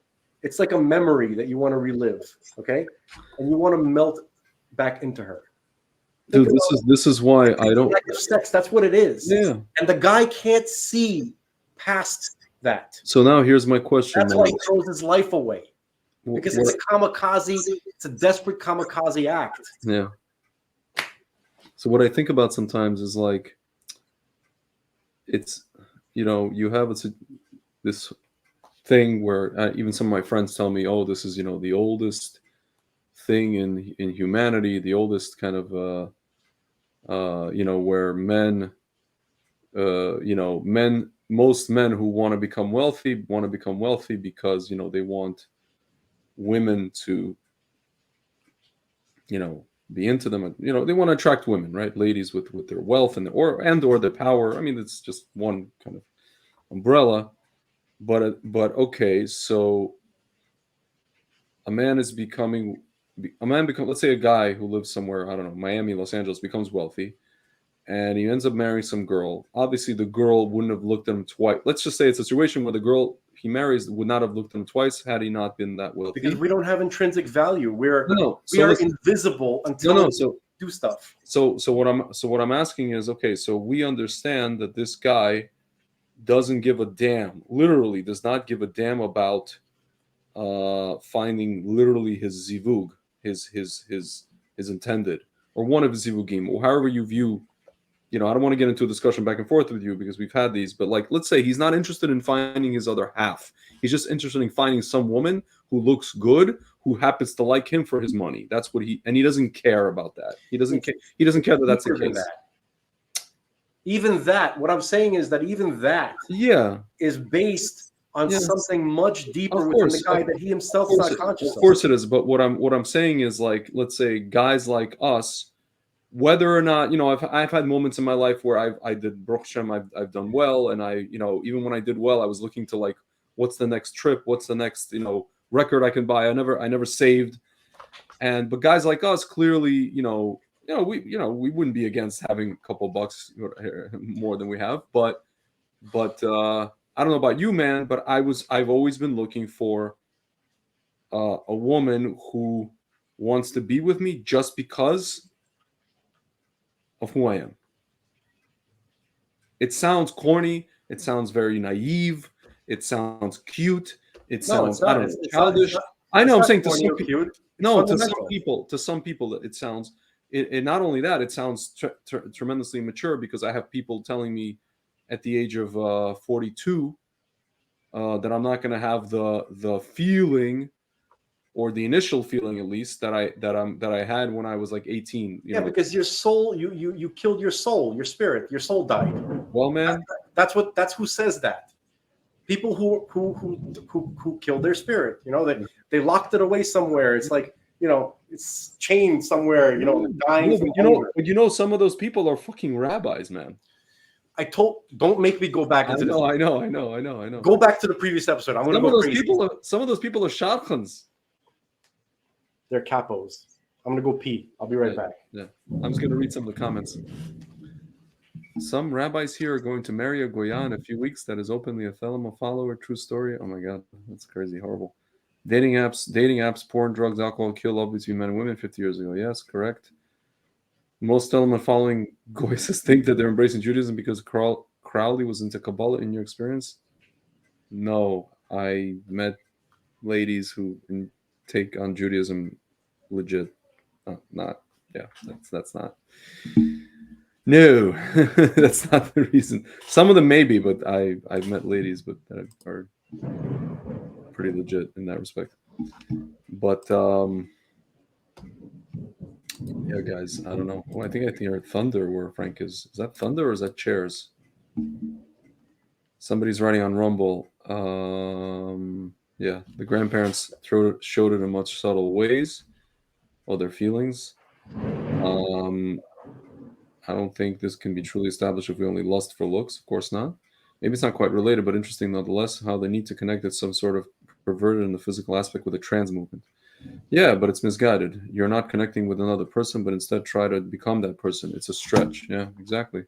It's like a memory that you want to relive, okay? And you want to melt back into her. Think Dude, about this is why I don't. active sex. That's what it is. Yeah. And the guy can't see past that. So now here's my question, That's why man. he throws his life away. Because it's a kamikaze, it's a desperate kamikaze act. Yeah. So what I think about sometimes is like, it's, you have this thing where even some of my friends tell me, oh, this is, the oldest thing in humanity, the oldest kind of, where men, most men who want to become wealthy because, they want women to, be into them. They want to attract women, right? Ladies with their wealth or their power. I mean, it's just one kind of umbrella. But okay, so a man is becoming let's say a guy who lives somewhere, I don't know, Miami, Los Angeles, becomes wealthy, and he ends up marrying some girl. Obviously the girl wouldn't have looked at him twice. Let's just say it's a situation where the girl he marries would not have looked at him twice had he not been that wealthy. Because we don't have intrinsic value. We are invisible until we do stuff. So what I'm asking is, okay, so we understand that this guy doesn't give a damn, literally does not give a damn about finding literally his zivug, his intended, or one of his zivugim, or however you view. I don't want to get into a discussion back and forth with you because we've had these, but like, let's say he's not interested in finding his other half. He's just interested in finding some woman who looks good, who happens to like him for his money. That's what he doesn't care about that. He doesn't care that that's the case. Even that, what I'm saying is that even that is based on something much deeper within the guy that he himself is not conscious of. Of course it is, but what I'm saying is, like, let's say guys like us, whether or not, I've had moments in my life where I did Baruch Hashem, I've done well, and I, even when I did well, I was looking to, like, what's the next trip, what's the next, record I can buy. I never saved, but guys like us, clearly, we wouldn't be against having a couple bucks more than we have, but I don't know about you, man, but I've always been looking for a woman who wants to be with me just because of who I am. It sounds corny. It sounds very naive. It sounds cute. It sounds childish. I know. I'm saying to some people. No, to some people, it sounds. It not only that, it sounds tremendously mature, because I have people telling me at the age of 42 that I'm not going to have the feeling, or the initial feeling at least, that I had when I was like 18. Because your soul, you killed your soul, your spirit, your soul died. Well, man, that's who says that. People who killed their spirit. They locked it away somewhere. It's like, it's chained somewhere. Dying from hunger. But some of those people are fucking rabbis, man. Don't make me go back into this. I know. Go back to the previous episode. I'm going to go crazy. Some of those people are shadchans. They're capos. I'm going to go pee. I'll be right back. Yeah. I'm just going to read some of the comments. Some rabbis here are going to marry a Goya in a few weeks that is openly a Thelema follower. True story. Oh my God. That's crazy. Horrible. Dating apps, porn, drugs, alcohol, kill love between men and women 50 years ago. Yes, correct. Most Thelema following Goyas think that they're embracing Judaism because Crowley was into Kabbalah. In your experience? No. I met ladies who take on Judaism legit. Not. Yeah, that's not. No, that's not the reason. Some of them maybe, but I've met ladies, but that are pretty legit in that respect. But yeah, guys, I don't know. Well, I think I heard thunder where Frank is. Is that thunder or is that chairs? Somebody's writing on Rumble. Yeah, the grandparents showed it in much subtle ways. Their feelings. I don't think this can be truly established if we only lust for looks. Of course not. maybe it's not quite related, but interesting nonetheless, how they need to connect it some sort of perverted in the physical aspect with a trans movement. Yeah, but it's misguided. You're not connecting with another person, but instead try to become that person. It's a stretch. Yeah, exactly.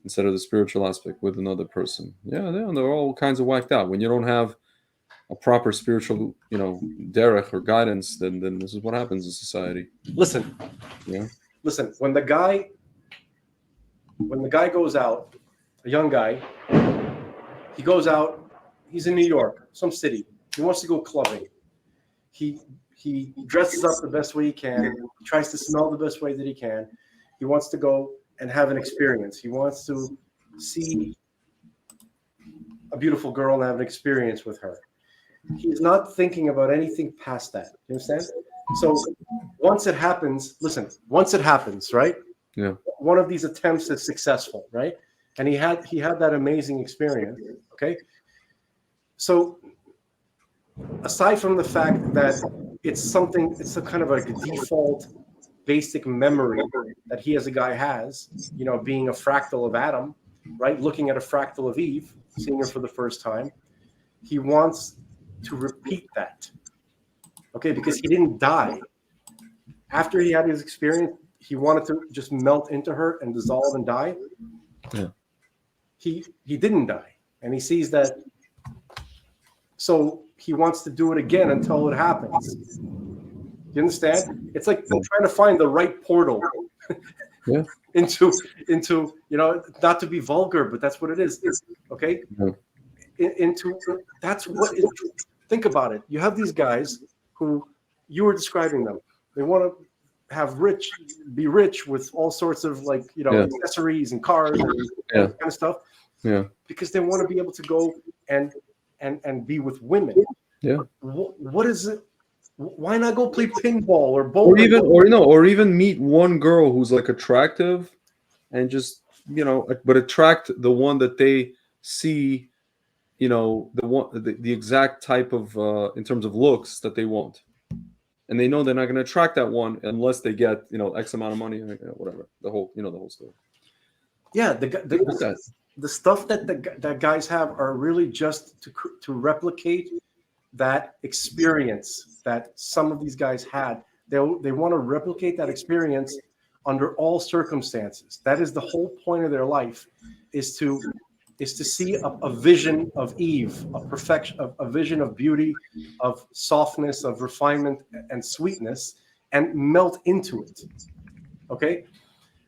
Instead of the spiritual aspect with another person. Yeah, they're all kinds of whacked out. When you don't have a proper spiritual, derech or guidance, then this is what happens in society. Listen, Yeah. listen. When the guy goes out, a young guy, he goes out. He's in New York, some city. He wants to go clubbing. He dresses up the best way he can. He tries to smell the best way that he can. He wants to go and have an experience. He wants to see a beautiful girl and have an experience with her. He's not thinking about anything past that. You understand? So once it happens, listen, once it happens, right? Yeah. One of these attempts is successful, right? And he had that amazing experience. Okay. So aside from the fact that it's a kind of like a default basic memory that he as a guy has, being a fractal of Adam, right? Looking at a fractal of Eve, seeing her for the first time. He wants to repeat that. Okay, because he didn't die. After he had his experience, he wanted to just melt into her and dissolve and die. Yeah. He didn't die. And he sees that. So he wants to do it again until it happens. You understand? It's like trying to find the right portal. Yeah. into not to be vulgar, but that's what it is. Okay. Yeah. That's what it, think about it. You have these guys who you were describing them. They want to be rich with all sorts of accessories and cars and that kind of stuff. Yeah. Because they want to be able to go and be with women. Yeah. What is it? Why not go play pinball or bowling? Or even meet one girl who's like attractive, and just but attract the one that they see, the exact type of in terms of looks that they want, and they know they're not going to attract that one unless they get X amount of money, whatever, the whole story. Yeah, the stuff that guys have are really just to replicate that experience that some of these guys had. They want to replicate that experience under all circumstances. That is the whole point of their life, is to see a vision of Eve, of perfection, a vision of beauty, of softness, of refinement and sweetness, and melt into it. Okay.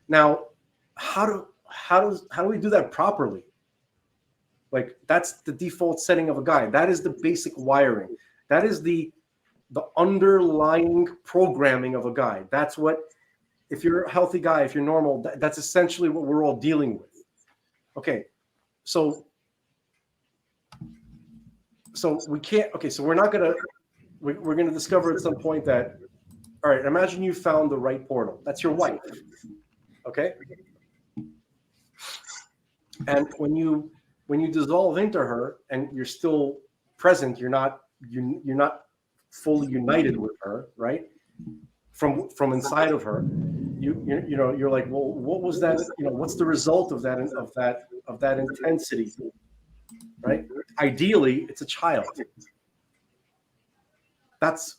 Now, how do we do that properly? Like, that's the default setting of a guy. That is the basic wiring. That is the underlying programming of a guy. That's what, if you're a healthy guy, if you're normal, that's essentially what we're all dealing with. Okay, so we can't. Okay, so we're gonna discover at some point that, all right, imagine you found the right portal. That's your wife. Okay, and when you dissolve into her and you're still present, you're not fully united with her, right? From inside of her, you're like, well, what was that? What's the result of that intensity, right? Ideally, it's a child. That's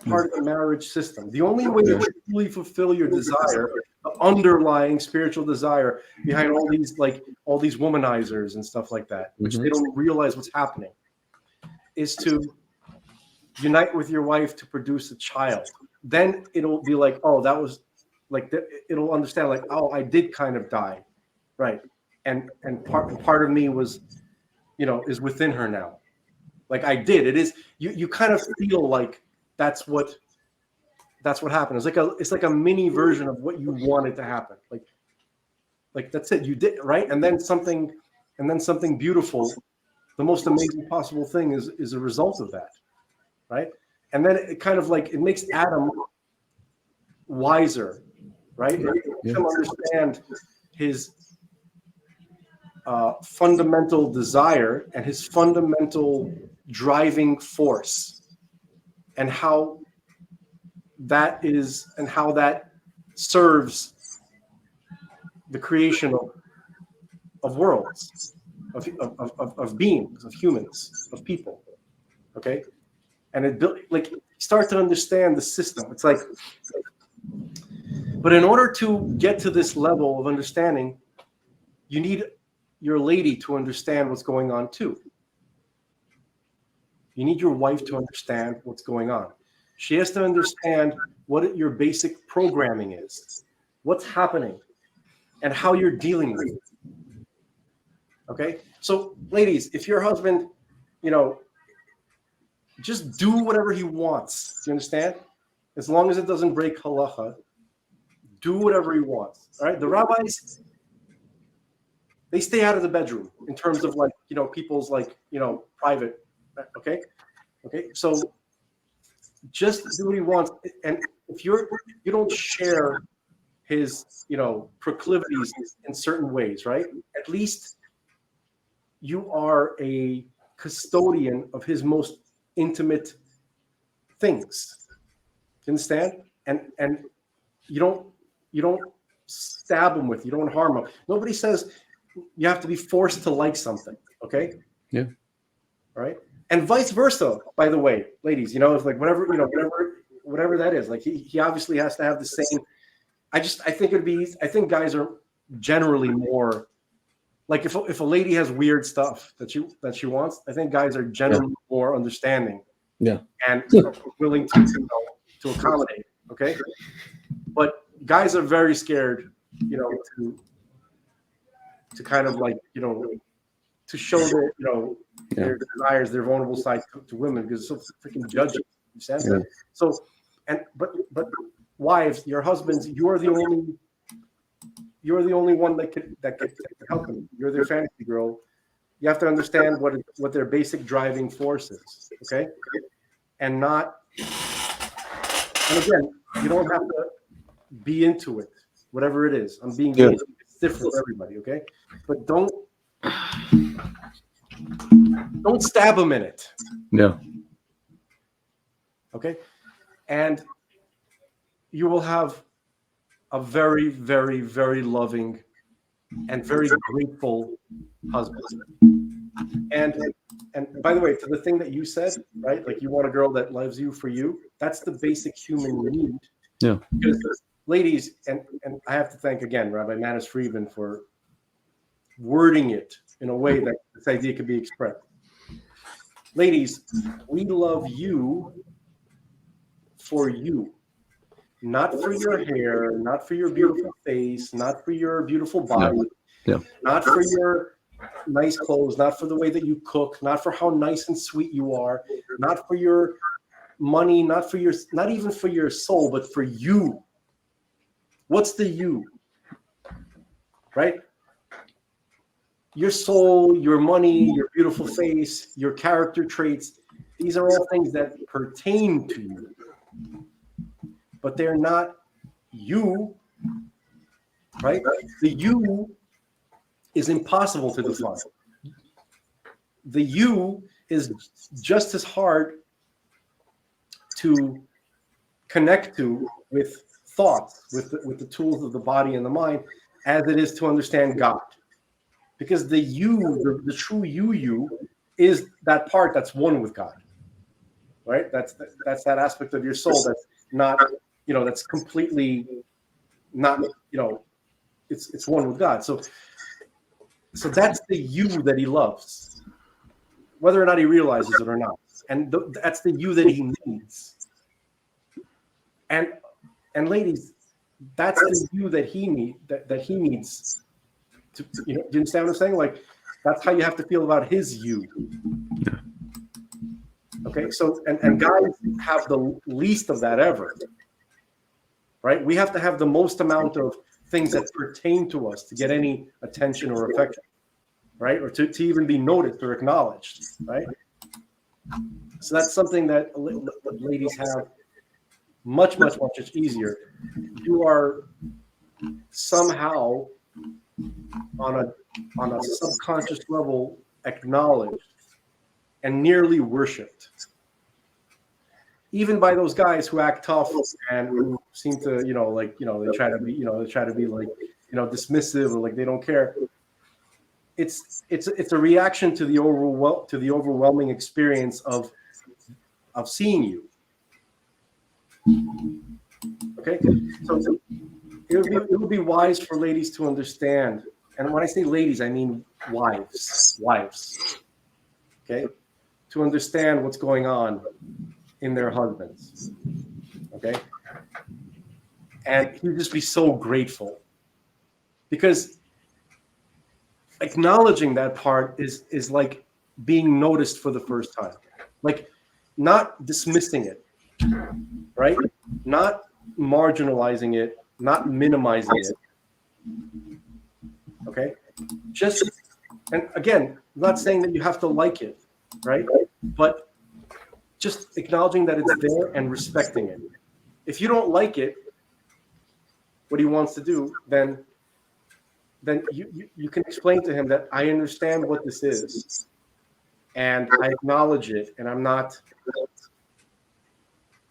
part of the marriage system. The only way to truly fulfill your desire, the underlying spiritual desire behind all these womanizers and stuff like that, which they don't realize what's happening, is to unite with your wife to produce a child. Then it'll be like, oh, that was like, it'll understand, like, oh, I did kind of die, right? And part of me was, is within her now. Like, I did. It is, you kind of feel like that's what happened. It's like a mini version of what you wanted to happen. Like that's it. You did, right? And then something beautiful, the most amazing possible thing is a result of that, right? And then it kind of like, it makes Adam wiser, right? It makes him understand his fundamental desire and his fundamental driving force, and how that serves the creation of worlds. of beings, of humans, of people. Okay, and it built like start to understand the system. It's like, but in order to get to this level of understanding, you need your lady to understand what's going on too. You need your wife to understand what's going on. She has to understand what your basic programming is, what's happening, and how you're dealing with it. Okay? So, ladies, if your husband, just do whatever he wants. Do you understand? As long as it doesn't break halacha, do whatever he wants. All right? The rabbis, they stay out of the bedroom in terms of people's private. Okay? Okay? So just do what he wants. And if you don't share his, proclivities in certain ways, right? At least you are a custodian of his most intimate things. You understand? And you don't stab him with, you don't harm him. Nobody says you have to be forced to like something. Okay? Yeah. All right. And vice versa, by the way, ladies, it's like whatever that is. Like he obviously has to have the same. I think guys are generally more like if a lady has weird stuff that she wants, I think guys are generally more understanding. Yeah. And willing to accommodate. Okay. But guys are very scared, to kind of to show their desires, their vulnerable side to women because it's so freaking judgy. You understand? Yeah. So, but wives, your husbands, you're the only one that can help them. You're their fantasy girl. You have to understand what their basic driving force is. Okay, and again, you don't have to be into it, whatever it is. I'm being it's different for everybody. Okay, but don't stab them in it. Yeah. Okay. And you will have a very, very, very loving and very grateful husband. And by the way, to the thing that you said, right? Like you want a girl that loves you for you. That's the basic human need. Yeah. Because ladies, and I have to thank again Rabbi Manosphere for wording it in a way that this idea could be expressed. Ladies, we love you for you, not for your hair, not for your beautiful face, not for your beautiful body, not for your nice clothes, not for the way that you cook, not for how nice and sweet you are, not for your money, not even for your soul, but for you. What's the you? Right? Your soul, your money, your beautiful face, your character traits, these are all things that pertain to you. But they're not you, right? The you is impossible to define. The you is just as hard to connect to with thoughts, with the tools of the body and the mind, as it is to understand God. Because the you, the true you is that part that's one with God, right? That's that aspect of your soul that's not, that's completely not, it's one with God. So that's the you that he loves, whether or not he realizes it or not. And that's the you that he needs. And ladies, that's the you that he needs. Do you understand what I'm saying? Like, that's how you have to feel about his you. Okay, so and guys have the least of that ever, right? We have to have the most amount of things that pertain to us to get any attention or affection, right? Or to even be noticed or acknowledged, right? So that's something that ladies have much easier. You are somehow on a subconscious level acknowledged and nearly worshipped, even by those guys who act tough and who seem to they try to be like dismissive or like they don't care. it's a reaction to the overwhelming experience of seeing you. Okay, so it would be wise for ladies to understand, and when I say ladies, I mean wives, okay, to understand what's going on in their husbands, okay, and he'd just be so grateful, because acknowledging that part is like being noticed for the first time, like not dismissing it, right? Not marginalizing it, not minimizing it. Okay? Just, and again, I'm not saying that you have to like it, right? But just acknowledging that it's there and respecting it. If you don't like it, what he wants to do, then you can explain to him that I understand what this is, and I acknowledge it, and I'm not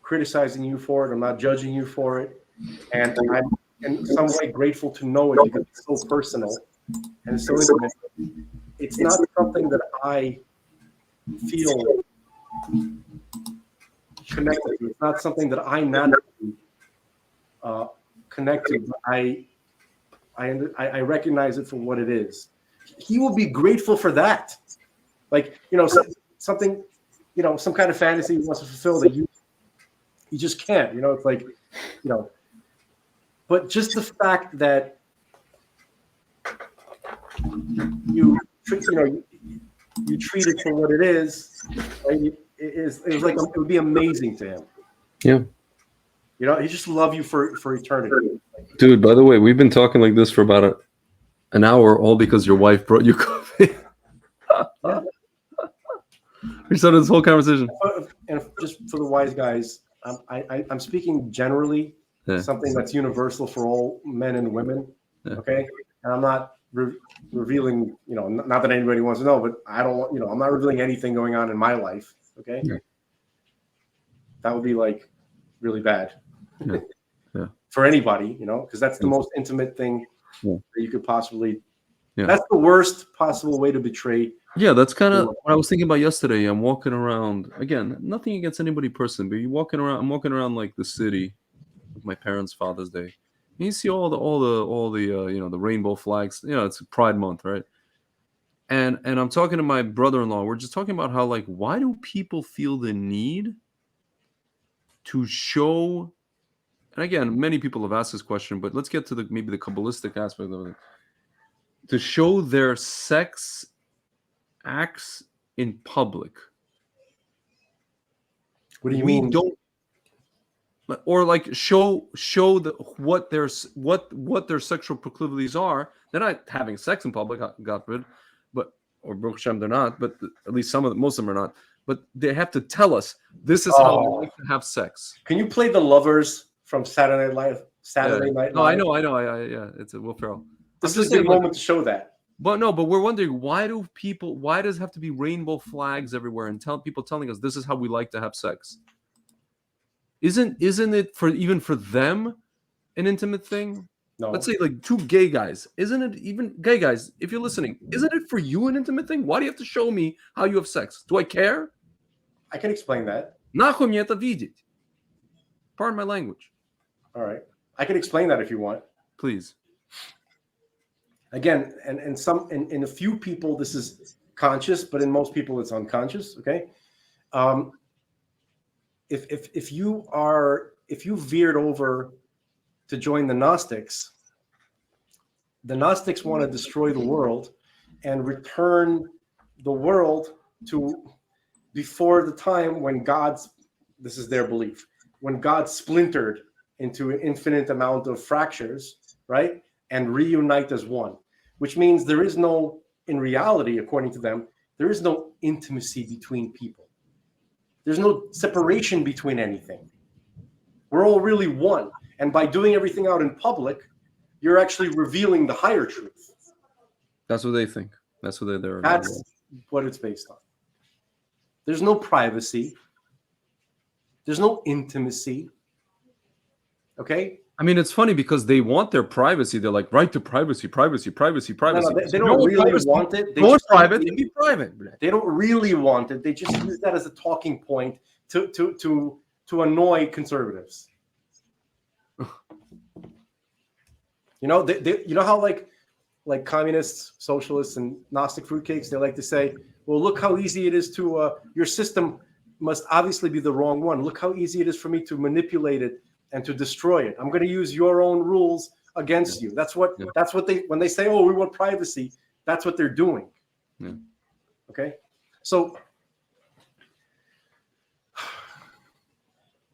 criticizing you for it. I'm not judging you for it, and I'm in some way grateful to know it because it's so personal and so intimate. It's not something that I feel connected to. It's not something that I naturally connect to. But I recognize it for what it is. He will be grateful for that. Like, something, some kind of fantasy he wants to fulfill that you just can't, it's like, but just the fact that you treat it for what it is, right? It would be amazing to him. Yeah. He just love you for eternity. Dude, by the way, we've been talking like this for about an hour, all because your wife brought you coffee. Yeah. We started this whole conversation. And just for the wise guys, I'm speaking generally, something that's universal for all men and women. Yeah. Okay, and I'm not revealing, not that anybody wants to know, but I don't, I'm not revealing anything going on in my life. Okay, that would be like really bad for anybody, because that's the most intimate thing that you could possibly. That's the worst possible way to betray. Yeah, that's kind of what I was thinking about yesterday. I'm walking around, again, nothing against anybody person, but I'm walking around like the city with my parents' Father's Day. And you see all the the rainbow flags. It's Pride Month, right? And I'm talking to my brother-in-law. We're just talking about how, like, why do people feel the need to show? And again, many people have asked this question, but let's get to maybe the Kabbalistic aspect of it. To show their sex acts in public. What do you mean? Or like show what their sexual proclivities are. They're not having sex in public, God forbid, or Baruch Hashem, they're not. But at least most of them are not. But they have to tell us this is how we like to have sex. Can you play The Lovers from Saturday Night Live? No, I know. It's a Will Ferrell. This is a good moment to show that. But we're wondering, why does it have to be rainbow flags everywhere and people telling us this is how we like to have sex? Isn't it even for them an intimate thing? No. Let's say like two gay guys. Isn't it even gay guys? If you're listening, isn't it for you an intimate thing? Why do you have to show me how you have sex? Do I care? I can explain that. Нахуй мне это видеть? Pardon my language. All right, I can explain that if you want. Please. Again, and in a few people this is conscious, but in most people it's unconscious. Okay. If you veered over to join the Gnostics want to destroy the world and return the world to before the time when this is their belief, when God splintered into an infinite amount of fractures, right? And reunite as one, which means there is no, in reality, according to them, there is no intimacy between people. There's no separation between anything. We're all really one. And by doing everything out in public, you're actually revealing the higher truth. That's what they think. That's what they're. That's what it's based on. There's no privacy. There's no intimacy. Okay? I mean, it's funny because they want their privacy. They're like, right to privacy, privacy, privacy, No, privacy. they don't really want it. They Go just private and be private. They don't really want it. They just use that as a talking point to annoy conservatives. You know, you know how like communists, socialists, and Gnostic fruitcakes, they like to say, well, look how easy it is to your system must obviously be the wrong one. Look how easy it is for me to manipulate it and to destroy it. I'm going to use your own rules against you. That's what they, when they say, oh, we want privacy, that's what they're doing. Yeah. Okay, so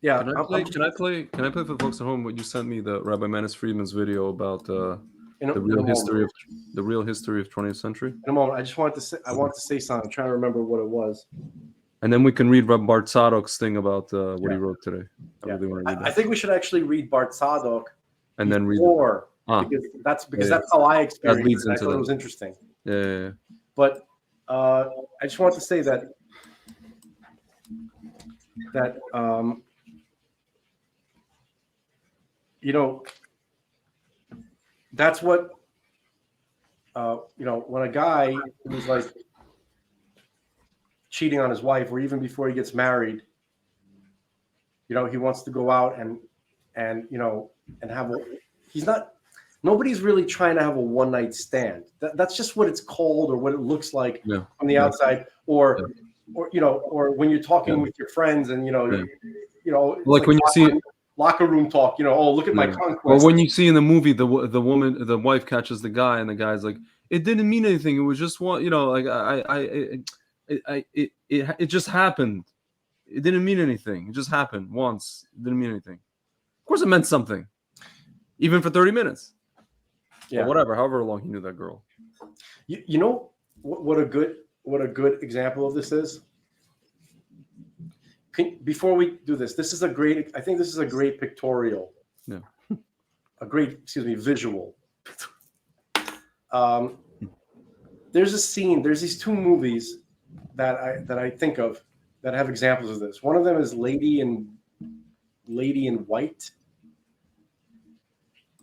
yeah. Can I play for the folks at home what you sent me, the Rabbi Manis Friedman's video about the real history of 20th century? In a moment, I just wanted to say, to say something. I'm trying to remember what it was. And then we can read Reb Bart Tzadok's thing about what he wrote today. I think we should actually read Bart Tzadok and then read because that's how I experienced it. I thought it was interesting. Yeah. But I just want to say that you know, that's what you know, when a guy who's like cheating on his wife, or even before he gets married, you know, he wants to go out and you know, and have nobody's really trying to have a one-night stand. That's just what it's called, or what it looks like from the outside, or you know, or when you're talking with your friends, and you know, like when you see locker room talk, you know, oh, look at my conquest. Or when you see in the movie the wife catches the guy, and the guy's like, it didn't mean anything. It was just one, you know, like it just happened. It didn't mean anything. It just happened once. It didn't mean anything. Of course, it meant something, even for 30 minutes. Yeah, or whatever. However long he knew that girl. You know what a good example of this is. Before we do this, I think this is a great pictorial. Yeah. A great, visual. There's a scene. There's these two movies that I think of that have examples of this. One of them is Lady in White,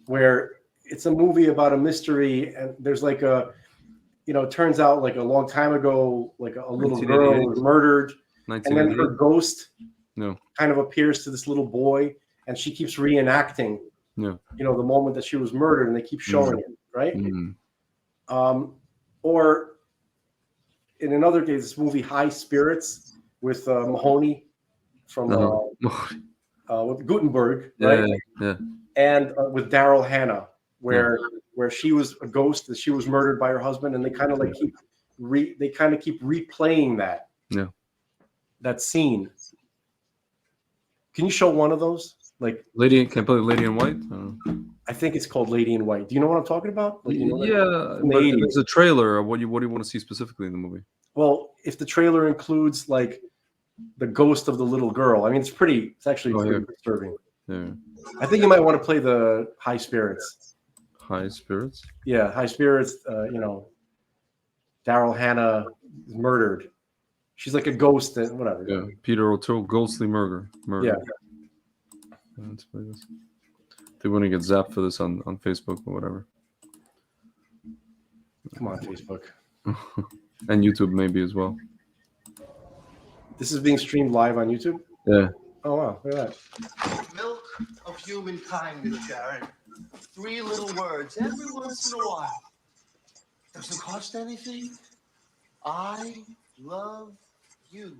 where it's a movie about a mystery, and there's like it turns out like a long time ago, like a little girl was murdered, and then her ghost kind of appears to this little boy, and she keeps reenacting the moment that she was murdered, and they keep showing it, right? Or in another case, this movie High Spirits with Mahoney from with Gutenberg, right? And with Daryl Hannah, where she was a ghost, that she was murdered by her husband, and they kind of like keep replaying that scene. Can you show one of those? Like can I play Lady in White? I think it's called Lady in White. Do you know what I'm talking about? Like, but there's a trailer. What do you want to see specifically in the movie? Well, if the trailer includes like the ghost of the little girl, I mean, it's actually pretty disturbing. Yeah. I think you might want to play the High Spirits. High Spirits? Yeah, High Spirits. Daryl Hannah is murdered. She's like a ghost and whatever. Yeah, Peter O'Toole, ghostly murder. Yeah. Let's play this. They want to get zapped for this on Facebook or whatever. Come on, Facebook. And YouTube maybe as well. This is being streamed live on YouTube? Yeah. Oh, wow. Look at that. Milk of humankind, Miss Sharon. 3 little words every once in a while. Doesn't cost anything. I love you.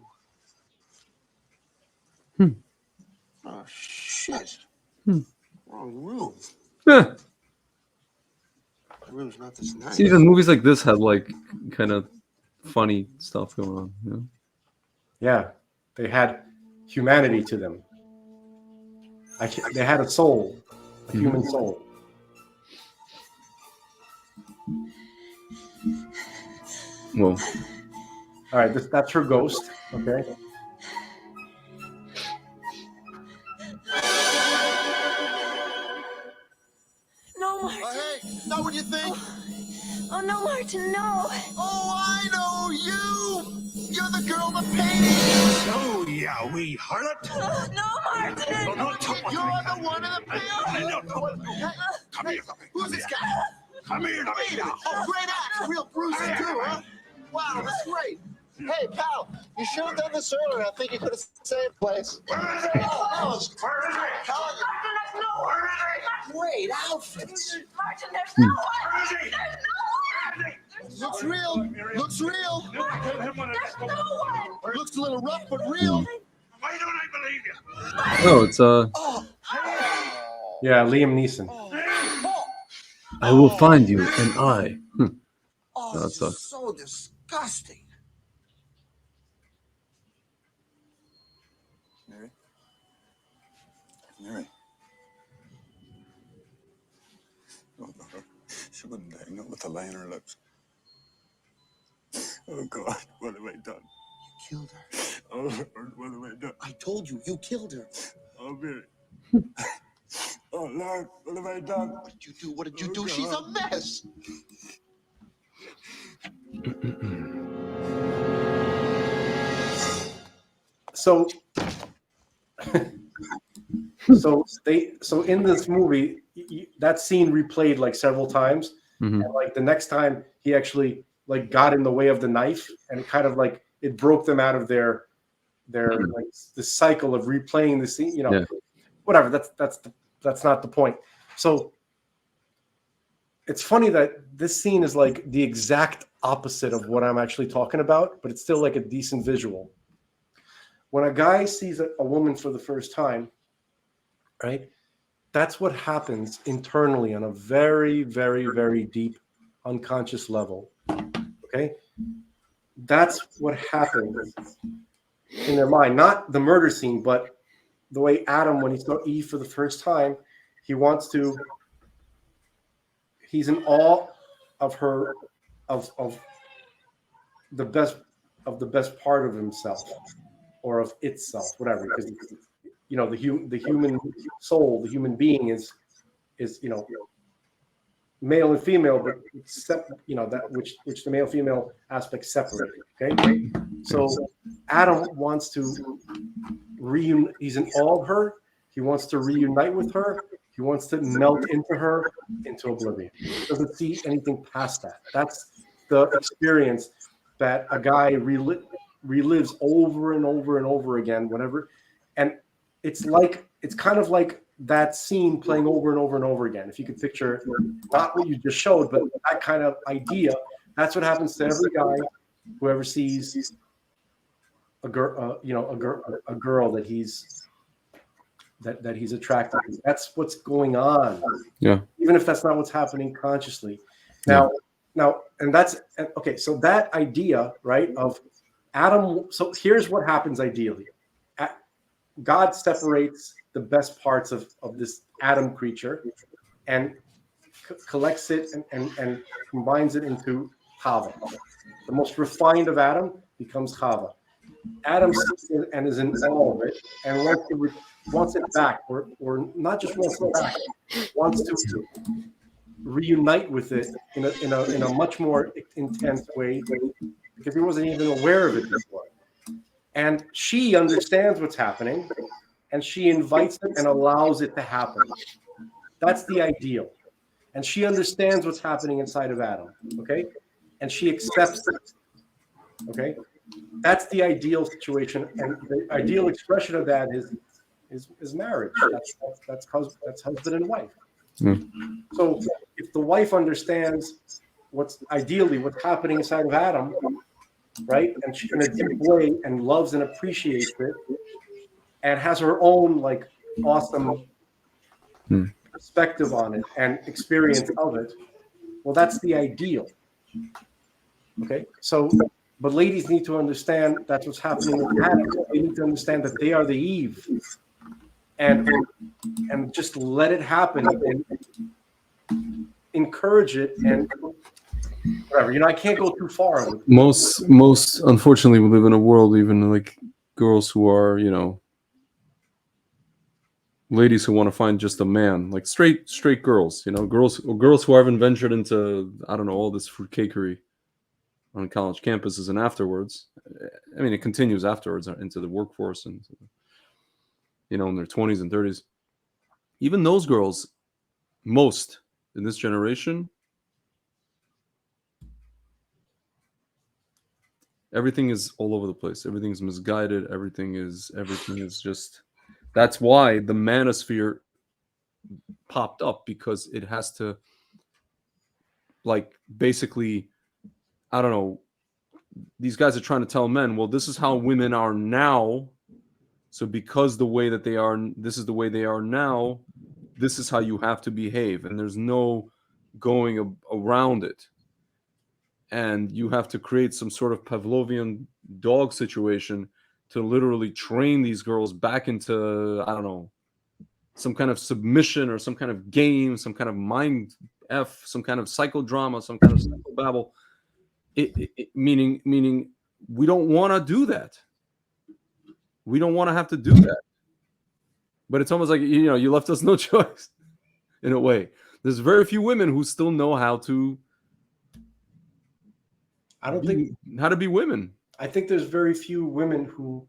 Oh, shit. Wrong room. The room's not this nice. See, even movies like this have like kind of funny stuff going on. You know? Yeah, they had humanity to them. They had a soul, a human soul. Well, all right, that's her ghost. Okay. No, Mark. Hey, not what you think. Oh no, Martin, no. Oh, I know you! You're the girl that painted. So, yeah, we harlot. No, Martin. No, no, talk You're the one in the painting. No, come here, Who's this guy? come here, Oh, great act. Real bruising too, huh? Wow, that's great. Hey, pal, you should have done this earlier. I think you could have saved place. Where is he? Great outfit. Martin, there's no one. Where is he? There's no one. Looks real. Looks real. Give him one of There's those. no one. Looks a little rough, but real. Why don't I believe you? Oh, it's Oh. Yeah, Liam Neeson. I will find you, and I. Oh, That this sucks. is so disgusting. Mary? Mary? Oh, she wouldn't die, not with a lie on her lips. Oh, God, what have I done? You killed her. Oh, Lord, what have I done? I told you, you killed her. Oh, Mary. Oh, Lord, what have I done? What did you do? What did you Oh, do? God. She's a mess. So, so in this movie, that scene replayed like several times. Mhm. And like the next time, he actually like got in the way of the knife, and it kind of like it broke them out of their like the cycle of replaying the scene. You know, Yeah. whatever. That's not the point. So it's funny that this scene is like the exact opposite of what I'm actually talking about, but it's still like a decent visual. When a guy sees a woman for the first time, right? That's what happens internally on a very, very, very deep unconscious level. Okay? That's what happens in their mind. Not the murder scene, but the way Adam, when he saw Eve for the first time, he's in awe of her, of the best part of himself, or of itself, whatever. Because you know, the human soul, the human being is you know, male and female, but except, you know, that which the male female aspects separate. Okay, so Adam wants to he's in awe of her. He wants to reunite with her. He wants to melt into her, into oblivion. He doesn't see anything past that. That's the experience that a guy relives over and over and over again, whatever. And it's kind of like that scene playing over and over and over again. If you could picture not what you just showed, but that kind of idea, that's what happens to every guy who ever sees a girl, a girl that he's attracted to. That's what's going on. Yeah. Even if that's not what's happening consciously. Now, and that's okay. So that idea, right, of Adam. So here's what happens ideally. God separates the best parts of this Adam creature and collects it and combines it into Chava. The most refined of Adam becomes Chava. Adam sees it and is in awe of it and wants it back, or not just wants it back, wants to reunite with it in a much more intense way, because he wasn't even aware of it before. And she understands what's happening, and she invites it and allows it to happen. That's the ideal. And she understands what's happening inside of Adam, okay? And she accepts it, okay? That's the ideal situation, and the ideal expression of that is marriage. That's husband and wife. Mm. So if the wife understands what's happening inside of Adam, right, and she in a deep way and loves and appreciates it, and has her own like awesome perspective on it and experience of it, well, that's the ideal. Okay, so but ladies need to understand that's what's happening with Adam. They need to understand that they are the Eve, and just let it happen and encourage it and whatever. You know, I can't go too far on it. Most unfortunately, we live in a world, even like girls who are, ladies who want to find just a man, like straight girls, girls who haven't ventured into, I don't know, all this fruitcakery on college campuses and afterwards. I mean, it continues afterwards into the workforce and, in their 20s and 30s. Even those girls, most in this generation, everything is all over the place. Everything is misguided. Everything is just. That's why the Manosphere popped up, because it has to, like, basically, I don't know. These guys are trying to tell men, well, this is how women are now. So because the way that they are, this is the way they are now. This is how you have to behave, and there's no going around it. And you have to create some sort of Pavlovian dog situation to literally train these girls back into, I don't know, some kind of submission or some kind of game, some kind of mind F, some kind of psychodrama, some kind of psychobabble. Meaning we don't want to do that. We don't want to have to do that. But it's almost like, you left us no choice in a way. There's very few women who still know how to be women. I think there's very few women who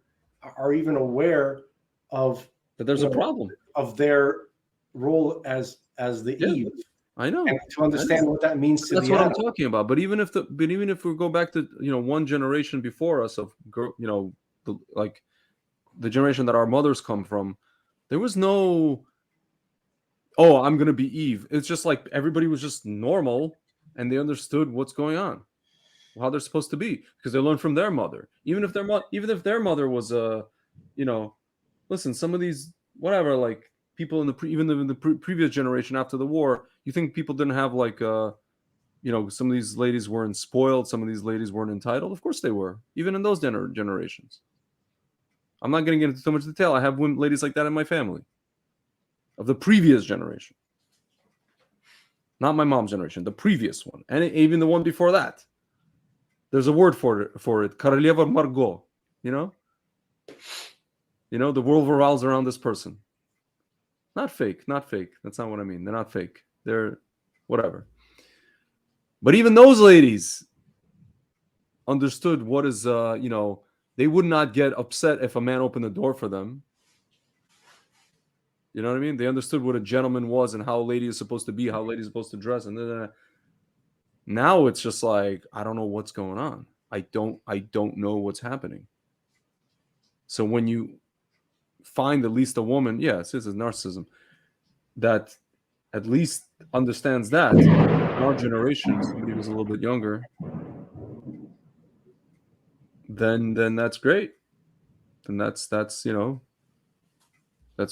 are even aware of that there's a problem of their role as the Eve. I know. And to understand what that means to that's the what animal. I'm talking about. But even if we go back to one generation before us of the generation that our mothers come from, there was no, oh, I'm gonna be Eve. It's just like everybody was just normal, and they understood what's going on, how they're supposed to be, because they learned from their mother. Even if their mother was listen, some of these whatever, like people in the previous generation after the war, you think people didn't have like some of these ladies weren't spoiled, some of these ladies weren't entitled? Of course they were, even in those generations. I'm not going to get into too much detail. I have ladies like that in my family of the previous generation, not my mom's generation, the previous one, and even the one before that. There's a word for it. Koroleva Margot. The world revolves around this person. Not fake. That's not what I mean. They're not fake. They're whatever. But even those ladies understood what is, they would not get upset if a man opened the door for them. You know what I mean? They understood what a gentleman was and how a lady is supposed to be, how a lady is supposed to dress. And now it's just like, I don't know what's going on. I don't know what's happening. So when you find at least a woman, this is narcissism, that at least understands that in our generation, somebody who's a little bit younger, then that's great. And that's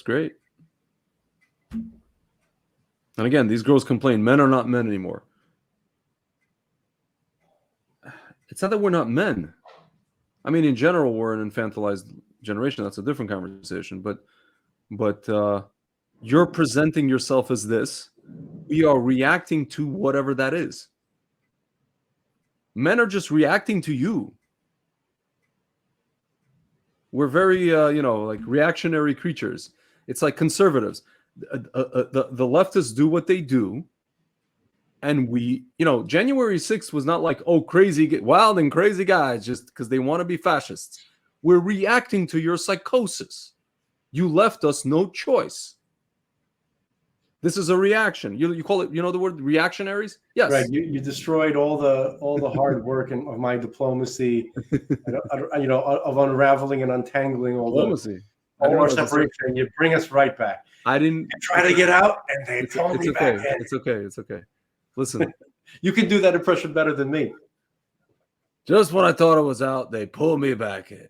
great. And again, these girls complain, men are not men anymore. It's not that we're not men. I mean, in general, we're an infantilized generation. That's a different conversation. But you're presenting yourself as this. We are reacting to whatever that is. Men are just reacting to you. We're very, like reactionary creatures. It's like conservatives. The leftists do what they do. And we, January 6th was not like, oh, wild and crazy guys just because they want to be fascists. We're reacting to your psychosis. You left us no choice. This is a reaction. You call it, the word reactionaries? Yes. Right. You destroyed all the hard work of my diplomacy, of unraveling and untangling all our separation. And you bring us right back. I didn't try to get out, and they pulled me back in. It's okay. Listen, you can do that impression better than me. Just when I thought it was out, they pulled me back in.